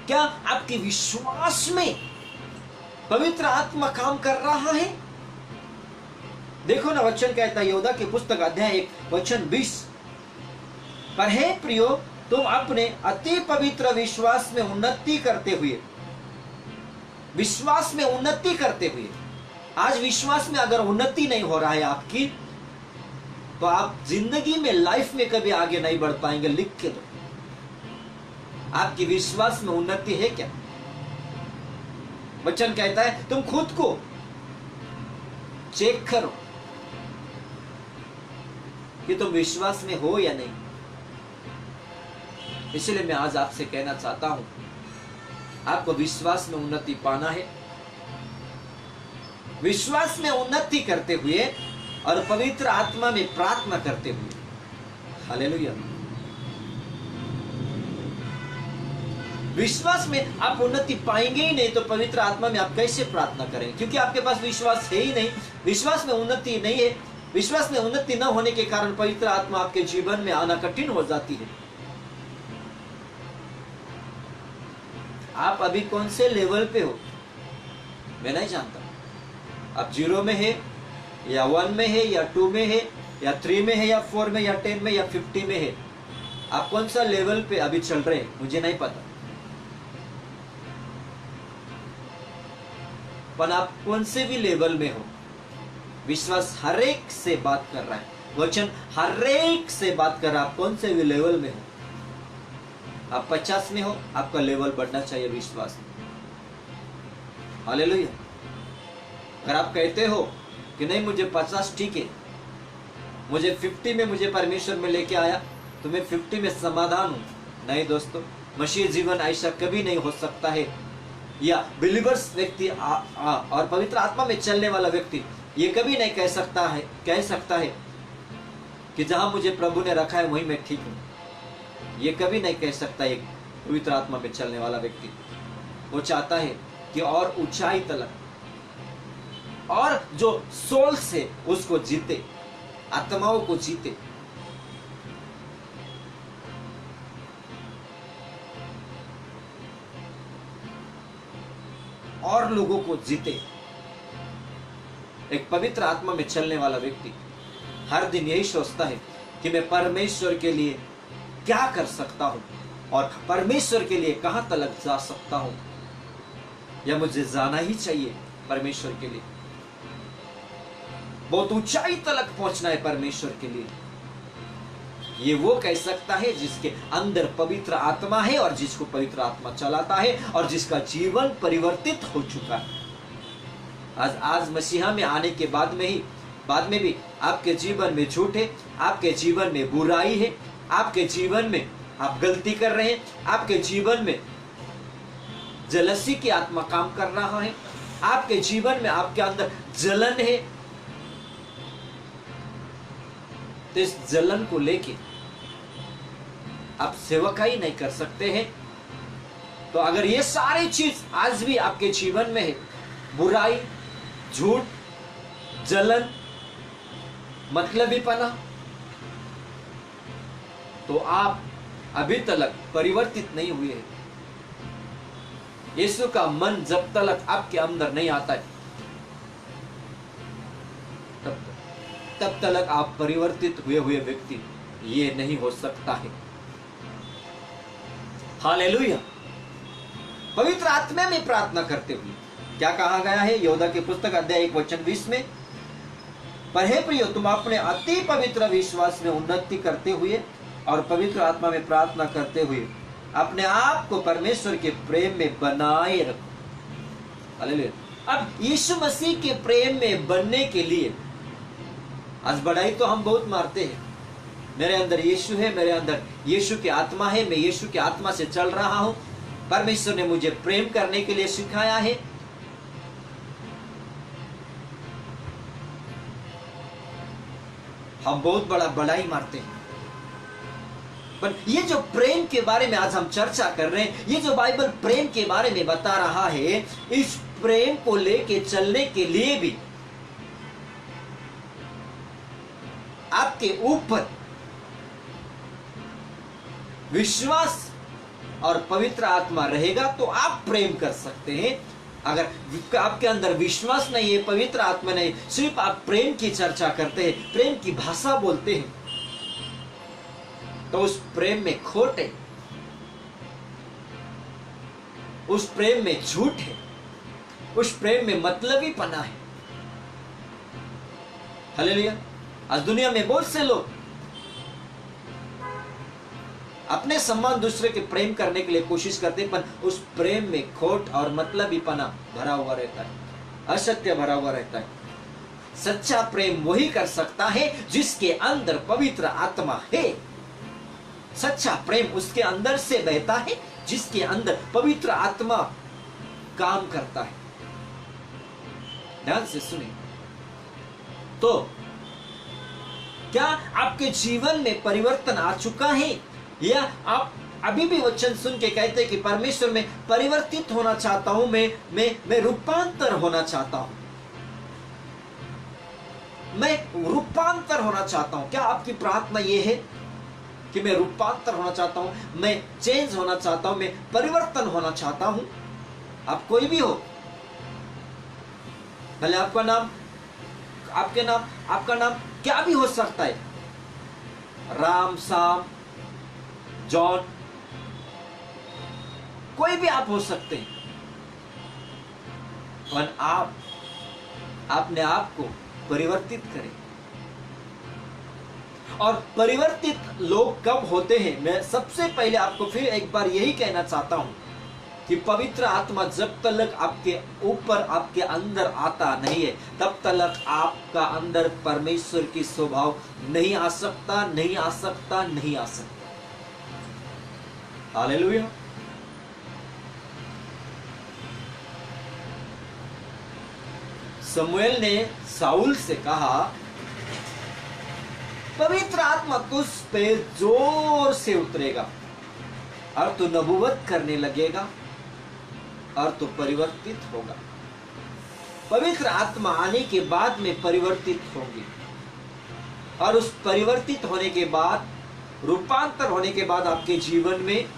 क्या आपके विश्वास में पवित्र आत्मा काम कर रहा है? देखो ना, वचन कहता है यहूदा की पुस्तक अध्याय 1 वचन 20, पर हे प्रियो, तुम अपने अति पवित्र विश्वास में उन्नति करते हुए, विश्वास में उन्नति करते हुए, आज विश्वास में अगर उन्नति नहीं हो रहा है आपकी, तो आप जिंदगी में, लाइफ में कभी आगे नहीं बढ़ पाएंगे। लिख के दो, आपकी विश्वास में उन्नति है क्या? वचन कहता है तुम खुद को चेक करो कि तुम विश्वास में हो या नहीं। इसलिए मैं आज आपसे कहना चाहता हूं, आपको विश्वास में उन्नति पाना है। विश्वास में उन्नति करते हुए और पवित्र आत्मा में प्रार्थना करते हुए। हालेलुया। विश्वास में आप उन्नति पाएंगे ही नहीं तो पवित्र आत्मा में आप कैसे प्रार्थना करेंगे? क्योंकि आपके पास विश्वास है ही नहीं, विश्वास में उन्नति नहीं है। विश्वास में उन्नति न होने के कारण पवित्र आत्मा आपके जीवन में आना कठिन हो जाती है। आप अभी कौन से लेवल पे हो मैं नहीं जानता। आप 0 में है या 1 में है या 2 में है या 3 में है या 4 में या 10 में या 50 में है। आप कौन सा लेवल पे अभी चल रहे हैं मुझे नहीं पता, पर आप कौन से भी लेवल में हो, विश्वास हर एक से बात कर रहा है, वचन हर एक से बात कर रहा है। आप कौन से भी लेवल में हो, आप 50 में हो, आपका लेवल बढ़ना चाहिए विश्वास में। हालेलुया। अगर आप कहते हो कि नहीं मुझे 50 ठीक है, मुझे 50 में मुझे परमेश्वर में लेके आया तो मैं 50 में समाधान हूं, नहीं दोस्तों, मसीह जीवन ऐसा कभी नहीं हो सकता है। या बिलीवर्स व्यक्ति और पवित्र आत्मा में चलने वाला व्यक्ति ये कभी नहीं कह सकता है कि जहां मुझे प्रभु ने रखा है वहीं मैं ठीक हूं। ये कभी नहीं कह सकता एक पवित्र आत्मा में चलने वाला व्यक्ति। वो चाहता है कि और ऊंचाई तलक, और जो सोल से उसको जीते, आत्माओं को जीते। और लोगों को जीते। एक पवित्र आत्मा में चलने वाला व्यक्ति हर दिन यही सोचता है कि मैं परमेश्वर के लिए क्या कर सकता हूं और परमेश्वर के लिए कहां तक जा सकता हूं, या मुझे जाना ही चाहिए परमेश्वर के लिए, बहुत ऊंचाई तक पहुंचना है परमेश्वर के लिए। ये वो कह सकता है जिसके अंदर पवित्र आत्मा है और जिसको पवित्र आत्मा चलाता है और जिसका जीवन परिवर्तित हो चुका है। आज मसीहा में आने के बाद में भी आपके जीवन में झूठ है, आपके जीवन में बुराई है, आपके जीवन में आप गलती कर रहे हैं, आपके जीवन में जलसी की आत्मा काम कर रहा है, आपके जीवन में आपके अंदर जलन है, तो इस जलन को लेके आप सेवकाई नहीं कर सकते हैं। तो अगर ये सारी चीज आज भी आपके जीवन में है, बुराई, झूठ, जलन, मतलबीपना, तो आप अभी तक परिवर्तित नहीं हुए हैं। यीशु का मन जब तक आपके अंदर नहीं आता है, तब तक आप परिवर्तित हुए व्यक्ति ये नहीं हो सकता है। हालेलुया। पवित्र आत्मा में प्रार्थना करते हुए क्या कहा गया है? योदा की पुस्तक अध्याय 1 वचन 20 में, पर हे प्रियो, तुम अपने अति पवित्र विश्वास में उन्नति करते हुए और पवित्र आत्मा में प्रार्थना करते हुए अपने आप को परमेश्वर के प्रेम में बनाए रखो। हालेलुया। अब यीशु मसीह के प्रेम में बनने के लिए, आज बढ़ाई तो हम बहुत मारते हैं, मेरे अंदर यीशु है, मेरे अंदर यीशु की आत्मा है, मैं यीशु की आत्मा से चल रहा हूं, परमेश्वर ने मुझे प्रेम करने के लिए सिखाया है। हम बहुत बड़ा बढ़ाई मारते हैं, पर ये जो प्रेम के बारे में आज हम चर्चा कर रहे हैं, ये जो बाइबल प्रेम के बारे में बता रहा है, इस प्रेम को लेके चलने के लिए भी आपके ऊपर विश्वास और पवित्र आत्मा रहेगा तो आप प्रेम कर सकते हैं। अगर आपके अंदर विश्वास नहीं है, पवित्र आत्मा नहीं, सिर्फ आप प्रेम की चर्चा करते हैं, प्रेम की भाषा बोलते हैं, तो उस प्रेम में खोट है, उस प्रेम में झूठ है, उस प्रेम में मतलबीपना है। हालेलुया। आज दुनिया में बहुत से लोग अपने सम्मान दूसरे के प्रेम करने के लिए कोशिश करते हैं, पर उस प्रेम में खोट और मतलबीपना भरा हुआ रहता है, असत्य भरा हुआ रहता है। सच्चा प्रेम वही कर सकता है जिसके अंदर पवित्र आत्मा है। सच्चा प्रेम उसके अंदर से बहता है जिसके अंदर पवित्र आत्मा काम करता है। ध्यान से सुनिए। तो क्या आपके जीवन में परिवर्तन आ चुका है, या आप अभी भी वचन सुन के कहते हैं कि परमेश्वर में परिवर्तित होना चाहता हूं, मैं रूपांतर होना चाहता हूं, मैं रूपांतर होना चाहता हूं? क्या आपकी प्रार्थना ये है कि मैं रूपांतर होना चाहता हूं, मैं चेंज होना चाहता हूं, मैं परिवर्तन होना चाहता हूं? आप कोई भी हो, भले आपका नाम आपका नाम क्या भी हो सकता है, राम, साम, जॉन, कोई भी आप हो सकते हैं, और आप अपने आप को परिवर्तित करें। और परिवर्तित लोग कब होते हैं? मैं सबसे पहले आपको फिर एक बार यही कहना चाहता हूं कि पवित्र आत्मा जब तक आपके ऊपर, आपके अंदर आता नहीं है, तब तक आपका अंदर परमेश्वर की स्वभाव नहीं आ सकता, नहीं आ सकता, नहीं आ सकता। हालेलुया। शमूएल ने शाऊल से कहा, पवित्र आत्मा तुझ पे जोर से उतरेगा और तू नबूवत करने लगेगा और तू परिवर्तित होगा। पवित्र आत्मा आने के बाद में परिवर्तित होगी, और उस परिवर्तित होने के बाद, रूपांतर होने के बाद आपके जीवन में,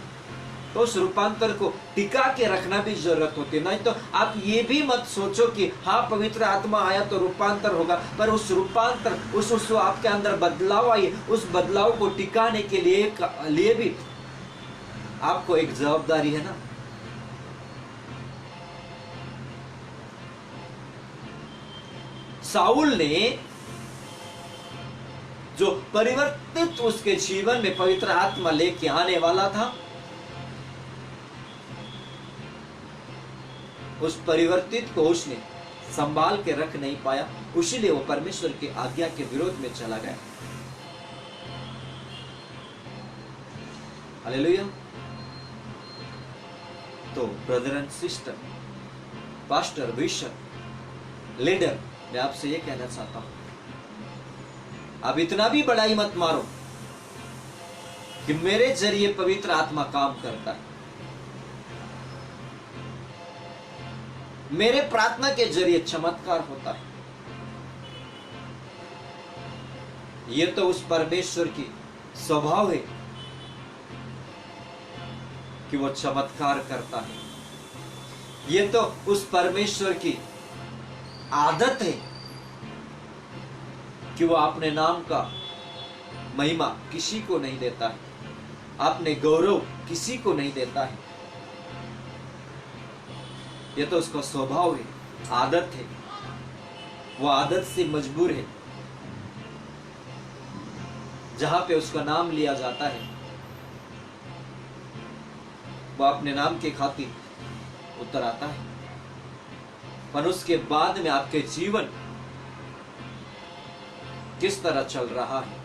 तो उस रूपांतर को टिका के रखना भी जरूरत होती है। नहीं तो आप ये भी मत सोचो कि हाँ पवित्र आत्मा आया तो रूपांतर होगा, पर उस रूपांतर, उस आपके अंदर बदलाव आई, उस बदलाव को टिकाने के लिए भी आपको एक जवाबदारी है ना। शाऊल ने जो परिवर्तित उसके जीवन में पवित्र आत्मा लेके आने वाला था, उस परिवर्तित को उसने संभाल के रख नहीं पाया, इसीलिए वो परमेश्वर की आज्ञा के विरोध में चला गया। हालेलुया। तो brother and sister, pastor, bishop, leader, मैं आपसे ये कहना चाहता हूं, अब इतना भी बड़ाई मत मारो कि मेरे जरिए पवित्र आत्मा काम करता है, मेरे प्रार्थना के जरिए चमत्कार होता है। ये तो उस परमेश्वर की स्वभाव है कि वो चमत्कार करता है। ये तो उस परमेश्वर की आदत है कि वो अपने नाम का महिमा किसी को नहीं देता है, अपने गौरव किसी को नहीं देता है। ये तो उसका स्वभाव है, आदत है। वो आदत से मजबूर है। जहां पे उसका नाम लिया जाता है वो अपने नाम के खातिर उतर आता है। पर उसके बाद में आपके जीवन किस तरह चल रहा है,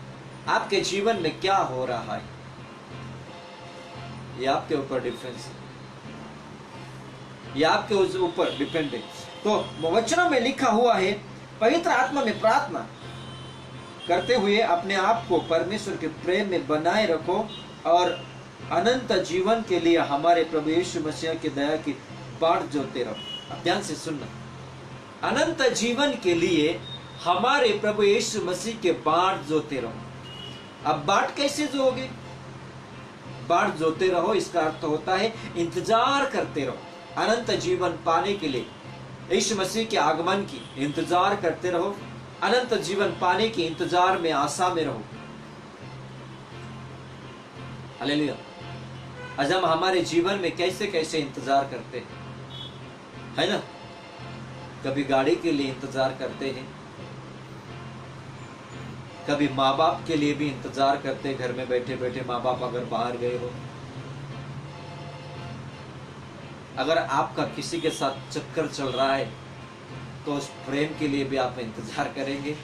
आपके जीवन में क्या हो रहा है, ये आपके ऊपर डिफरेंस है, ये आपके ऊपर डिपेंड है। तो वचनों में लिखा हुआ है, पवित्र आत्मा में प्रार्थना करते हुए अपने आप को परमेश्वर के प्रेम में बनाए रखो और अनंत जीवन के लिए हमारे प्रभु यीशु मसीह की दया की बाट जोते रहो। अब ध्यान से सुनना, अनंत जीवन के लिए हमारे प्रभु यीशु मसीह के बाट जोते रहो। अब बाट कैसे जोगे? बाट जोते रहो, इसका अर्थ होता है इंतजार करते रहो। अनंत जीवन पाने के लिए यीशु मसीह के आगमन की इंतजार करते रहो। अनंत जीवन पाने के इंतजार में, आशा में रहो। हालेलुया। आज हम हमारे जीवन में कैसे कैसे इंतजार करते हैं, है ना? कभी गाड़ी के लिए इंतजार करते हैं, कभी माँ बाप के लिए भी इंतजार करते हैं। घर में बैठे बैठे माँ बाप अगर बाहर गए हो, अगर आपका किसी के साथ चक्कर चल रहा है तो उस प्रेम के लिए भी आप इंतजार करेंगे।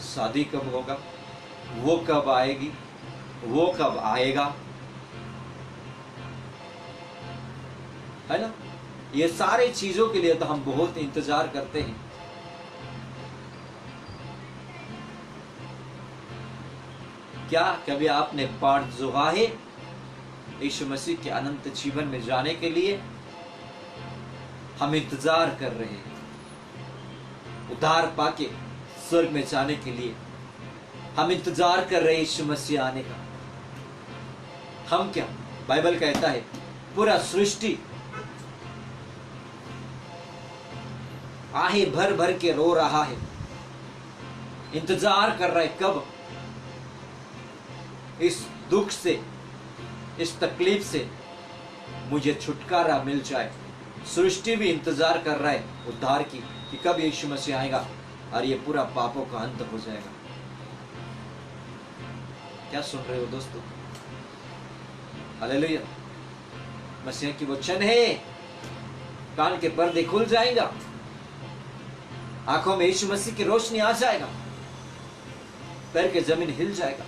शादी कब होगा, वो कब आएगी, वो कब आएगा, है ना? ये सारे चीजों के लिए तो हम बहुत इंतजार करते हैं। क्या कभी आपने बाट जोहा है यीशु मसीह के अनंत जीवन में जाने के लिए? हम इंतजार कर रहे हैं उद्धार पाके स्वर्ग में जाने के लिए। हम इंतजार कर रहे हैं यीशु मसीह आने का। हम क्या, बाइबल कहता है पूरा सृष्टि आहे भर भर के रो रहा है, इंतजार कर रहा है कब इस दुख से, इस तकलीफ से मुझे छुटकारा मिल जाए। सृष्टि भी इंतजार कर रहा है उद्धार की कि कब यीशु मसीह आएगा और ये पूरा पापों का अंत हो जाएगा। क्या सुन रहे हो दोस्तों? हालेलुया। मसीह की वचन है, कान के पर्दे खुल जाएगा, आंखों में यीशु मसीह की रोशनी आ जाएगा, पैर के जमीन हिल जाएगा।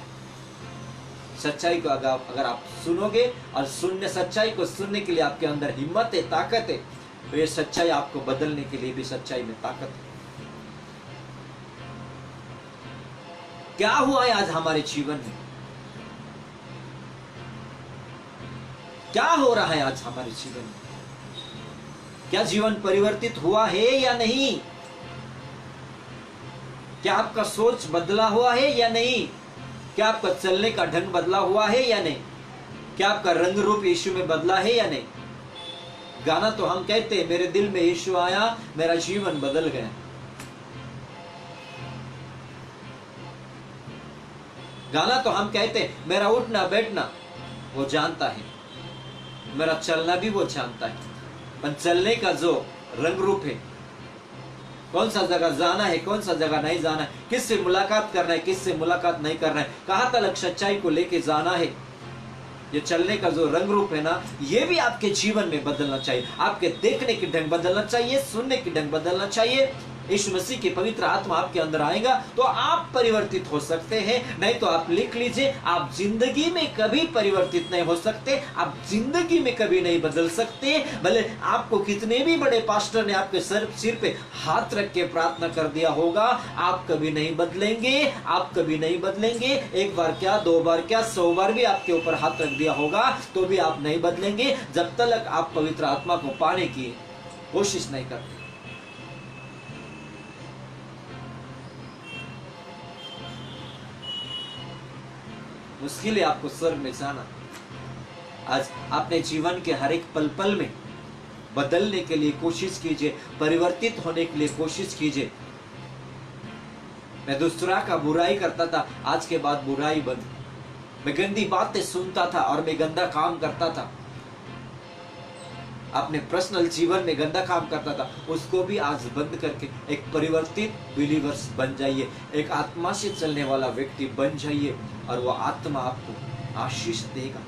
सच्चाई को अगर आप सुनोगे और सच्चाई को सुनने के लिए आपके अंदर हिम्मत है, ताकत है, तो ये सच्चाई आपको बदलने के लिए भी सच्चाई में ताकत है। क्या हुआ है आज हमारे जीवन में? क्या हो रहा है आज हमारे जीवन में? क्या जीवन परिवर्तित हुआ है या नहीं? क्या आपका सोच बदला हुआ है या नहीं? क्या आपका चलने का ढंग बदला हुआ है या नहीं? क्या आपका रंग रूप यीशु में बदला है या नहीं? गाना तो हम कहते हैं, मेरे दिल में यीशु आया, मेरा जीवन बदल गया। गाना तो हम कहते हैं, मेरा उठना बैठना वो जानता है, मेरा चलना भी वो जानता है, पर चलने का जो रंग रूप है, कौन सा जगह जाना है, कौन सा जगह नहीं जाना है, किससे मुलाकात करना है, किससे मुलाकात नहीं करना है, कहां तक सच्चाई को लेके जाना है, ये चलने का जो रंग रूप है ना, ये भी आपके जीवन में बदलना चाहिए। आपके देखने की ढंग बदलना चाहिए, सुनने की ढंग बदलना चाहिए, यीशु मसीह की पवित्र आत्मा आपके अंदर आएगा तो आप परिवर्तित हो सकते हैं। नहीं तो आप लिख लीजिए, आप जिंदगी में कभी परिवर्तित नहीं हो सकते, आप जिंदगी में कभी नहीं बदल सकते। भले आपको कितने भी बड़े पास्टर ने आपके सिर पे हाथ रख के प्रार्थना कर दिया होगा, आप कभी नहीं बदलेंगे, आप कभी नहीं बदलेंगे। एक बार क्या, 2 बार क्या, 100 बार भी आपके ऊपर हाथ रख दिया होगा तो भी आप नहीं बदलेंगे, जब तक आप पवित्र आत्मा को पाने की कोशिश नहीं करते। मुश्किल है आपको स्वर्ग में जाना। आज अपने जीवन के हर एक पल पल में बदलने के लिए कोशिश कीजिए, परिवर्तित होने के लिए कोशिश कीजिए। मैं दूसरा का बुराई करता था, आज के बाद बुराई बंद। मैं गंदी बातें सुनता था और मैं गंदा काम करता था, अपने पर्सनल जीवन में गंदा काम करता था, उसको भी आज बंद करके एक परिवर्तित बिलीवर्स बन जाइए, एक आत्मा से चलने वाला व्यक्ति बन जाइए और वो आत्मा आपको आशीष देगा।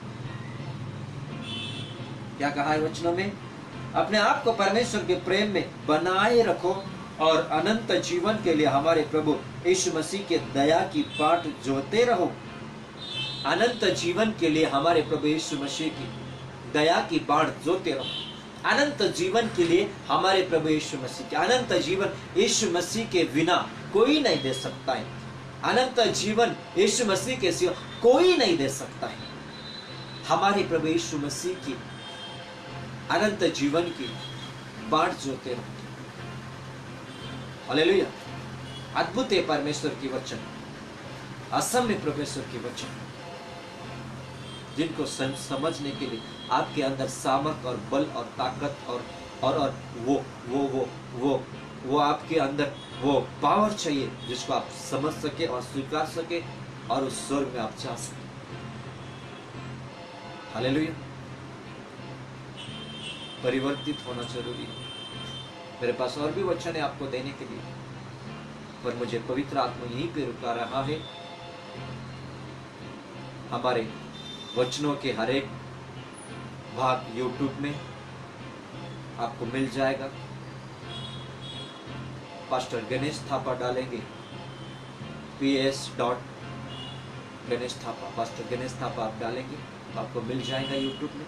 क्या कहा है वचनों में? अपने आप को परमेश्वर के प्रेम में बनाए रखो और अनंत जीवन के लिए हमारे प्रभु यीशु मसीह के दया की बाट जोते रहो। अनंत जीवन के लिए हमारे प्रभु यीशु मसीह की दया की बाट जोते रहो। अनंत जीवन के लिए हमारे प्रभु यीशु मसीह के, अनंत जीवन यीशु मसीह के बिना कोई नहीं दे सकता है। अनंत जीवन यीशु मसीह के सिवा कोई नहीं दे सकता है। हमारे प्रभु यीशु मसीह की अनंत जीवन की बाट जोते रहो। हालेलुया। अद्भुत है परमेश्वर की वचन, असम्य परमेश्वर की वचन, जिनको समझने के लिए आपके अंदर सामर्थ और बल और ताकत और वो आपके अंदर वो पावर चाहिए जिसको आप समझ सके और स्वीकार सके और उस स्वर्ग में आप जा सके। हालेलुया। परिवर्तित होना जरूरी है। मेरे पास और भी वचन है आपको देने के लिए, पर मुझे पवित्र आत्मा यहीं पे रुका रहा है। हमारे वचनों के हर एक भाग YouTube में आपको मिल जाएगा। पास्टर गणेश थापा डालेंगे, PS. गणेश थापा, पास्टर गणेश थापा आप डालेंगे तो आपको मिल जाएगा YouTube में।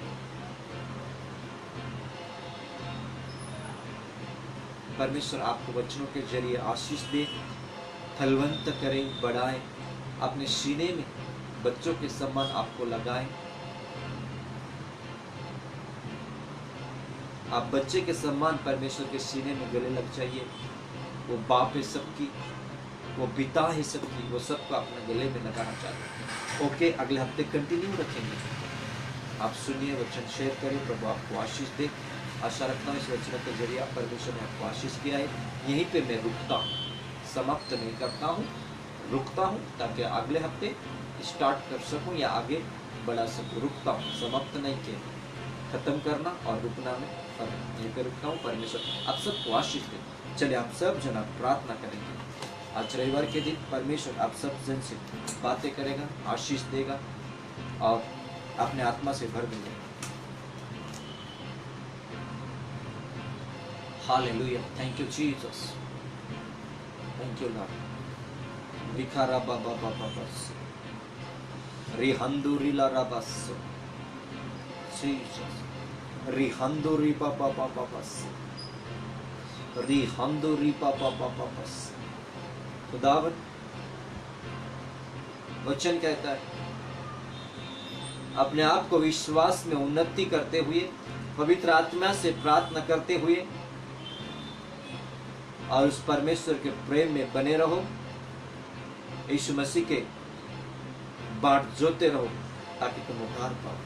परमेश्वर आपको वचनों के जरिए आशीष दे, फलवंत करे, बढ़ाए, अपने सीने में बच्चों के समान आपको लगाए। आप बच्चे के समान परमेश्वर के सीने में गले लग जाइए। वो बाप है सबकी, वो पिता है सबकी, वो सबको अपने गले में लगाना चाहते हैं। ओके, अगले हफ्ते कंटिन्यू रखेंगे। आप सुनिए, वचन शेयर करें। प्रभु आपको आशीष दे। आशा रखता हूँ इस वचन के जरिए परमेश्वर ने आपको आशीष किया है। यहीं पे मैं रुकता हूँ, समाप्त नहीं करता हूँ, रुकता हूँ ताकि अगले हफ्ते स्टार्ट कर सकूँ या आगे बढ़ा सकूँ। रुकता हूँ, समाप्त नहीं किया। खत्म करना और रुकना में फर्क। यहीं पे रुकता हूँ। परमेश्वर आप सबको आशीष दे। चलिए आप सब जना प्रार्थना करेंगे। आज रविवार के दिन परमेश्वर आप सब जन से बातें करेगा, आशीष देगा और अपने आत्मा से भर देगा। Hallelujah. Thank you Jesus, thank you Lord. विखारा बाबा बाबा बस रिहंदुरिला रबस जीसस, रिहंदुरी बाबा बाबा बस, रिहंदुरी बाबा बाबा बस। खुदावन वचन कहता है, अपने आप को विश्वास में उन्नति करते हुए, पवित्र आत्मा से प्रार्थना करते हुए और उस परमेश्वर के प्रेम में बने रहो। यीशु मसीह के बाट जोते रहो ताकि तुम उद्धार पाओ।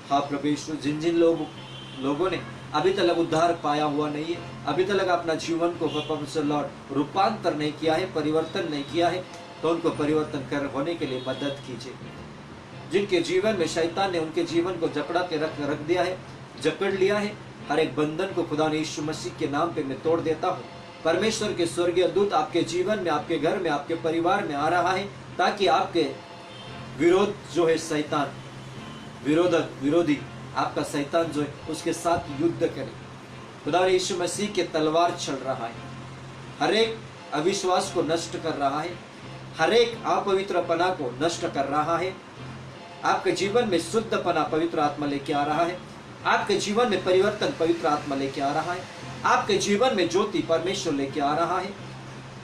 हाँ प्रभु यीशु, जिन जिन लोगों ने अभी तक उद्धार पाया हुआ नहीं है, अभी तक अपना जीवन को परमेश्वर लॉर्ड रूपांतर नहीं किया है, परिवर्तन नहीं किया है, तो उनको परिवर्तन कर होने के लिए मदद कीजिए। जिनके जीवन में शैतान ने उनके जीवन को जकड़ा के रख दिया है, जकड़ लिया है, हर एक बंधन को खुदा ने यीशु मसीह के नाम पे मैं तोड़ देता हूँ। परमेश्वर के स्वर्गीय दूत आपके जीवन में, आपके घर में, आपके परिवार में आ रहा है ताकि आपके विरोध जो है शैतान, विरोधी आपका शैतान जो है उसके साथ युद्ध करे। खुदा यीशु मसीह के तलवार चल रहा है। हर एक अविश्वास को नष्ट कर रहा है, हर एक अपवित्रपना को नष्ट कर रहा है। आपके जीवन में शुद्धपना पवित्र आत्मा लेके आ रहा है, आपके जीवन में परिवर्तन पवित्र आत्मा लेके आ रहा है, आपके जीवन में ज्योति परमेश्वर लेके आ रहा है।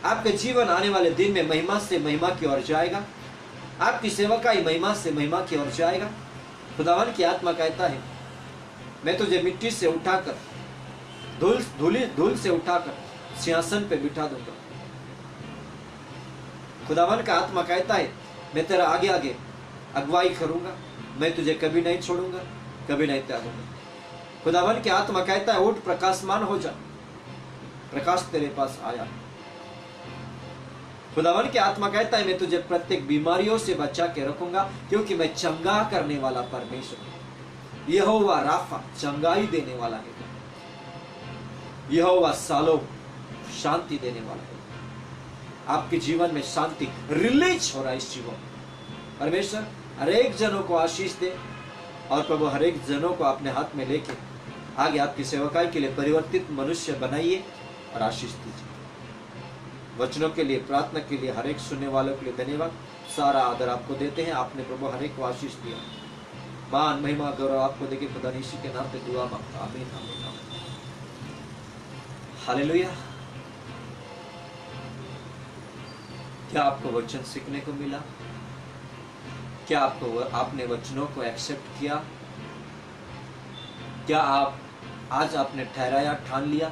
आपके जीवन आने वाले दिन में महिमा से महिमा की ओर जाएगा, आपकी सेवकाई महिमा से महिमा की ओर जाएगा। खुदावन की आत्मा कहता है, मैं तुझे मिट्टी से उठाकर धूल से उठाकर सिंहासन पे बिठा दूंगा। खुदावन का आत्मा कहता है, मैं तेरा आगे आगे अगुवाई करूंगा, मैं तुझे कभी नहीं छोड़ूंगा, कभी नहीं त्यागूंगा। खुदावन की आत्मा कहता है, उठ प्रकाशमान हो जा, प्रकाश तेरे पास आया। खुदावन की आत्मा कहता है, मैं तुझे प्रत्येक बीमारियों से बचा के रखूंगा, क्योंकि मैं चंगा करने वाला परमेश्वर हूं। यहोवा राफा चंगाई देने वाला है, यहोवा सालोम शांति देने वाला है। आपके जीवन में शांति रिलीज हो रहा है इस जीवन। परमेश्वर हर एक जनों को आशीष दे, और प्रभु हर एक जनों को अपने हाथ में लेके आगे आपकी सेवकाई के लिए परिवर्तित मनुष्य बनाइए और आशीष दीजिए। वचनों के लिए, प्रार्थना के लिए, हर एक सुनने वालों के लिए धन्यवाद। सारा आदर आपको देते हैं। आपने प्रभु हर एक को आशीष दिया। मान महिमा गौरव आपको देके खुदा यीशु के नाम पे दुआ मांगता, आमीन आमीन आमीन। हालेलुया। क्या आपको वचन सीखने को मिला? क्या आपने वचनों को एक्सेप्ट किया? क्या आज आपने ठहराया, ठान लिया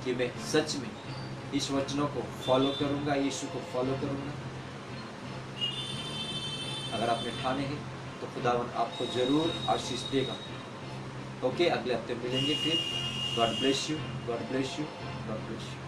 कि मैं सच में इस वचनों को फॉलो करूंगा, यीशु को फॉलो करूंगा? अगर आपने ठाने हैं तो खुदावन आपको जरूर आशीष देगा। ओके, अगले हफ्ते मिलेंगे फिर। God bless you, God bless you, God bless you.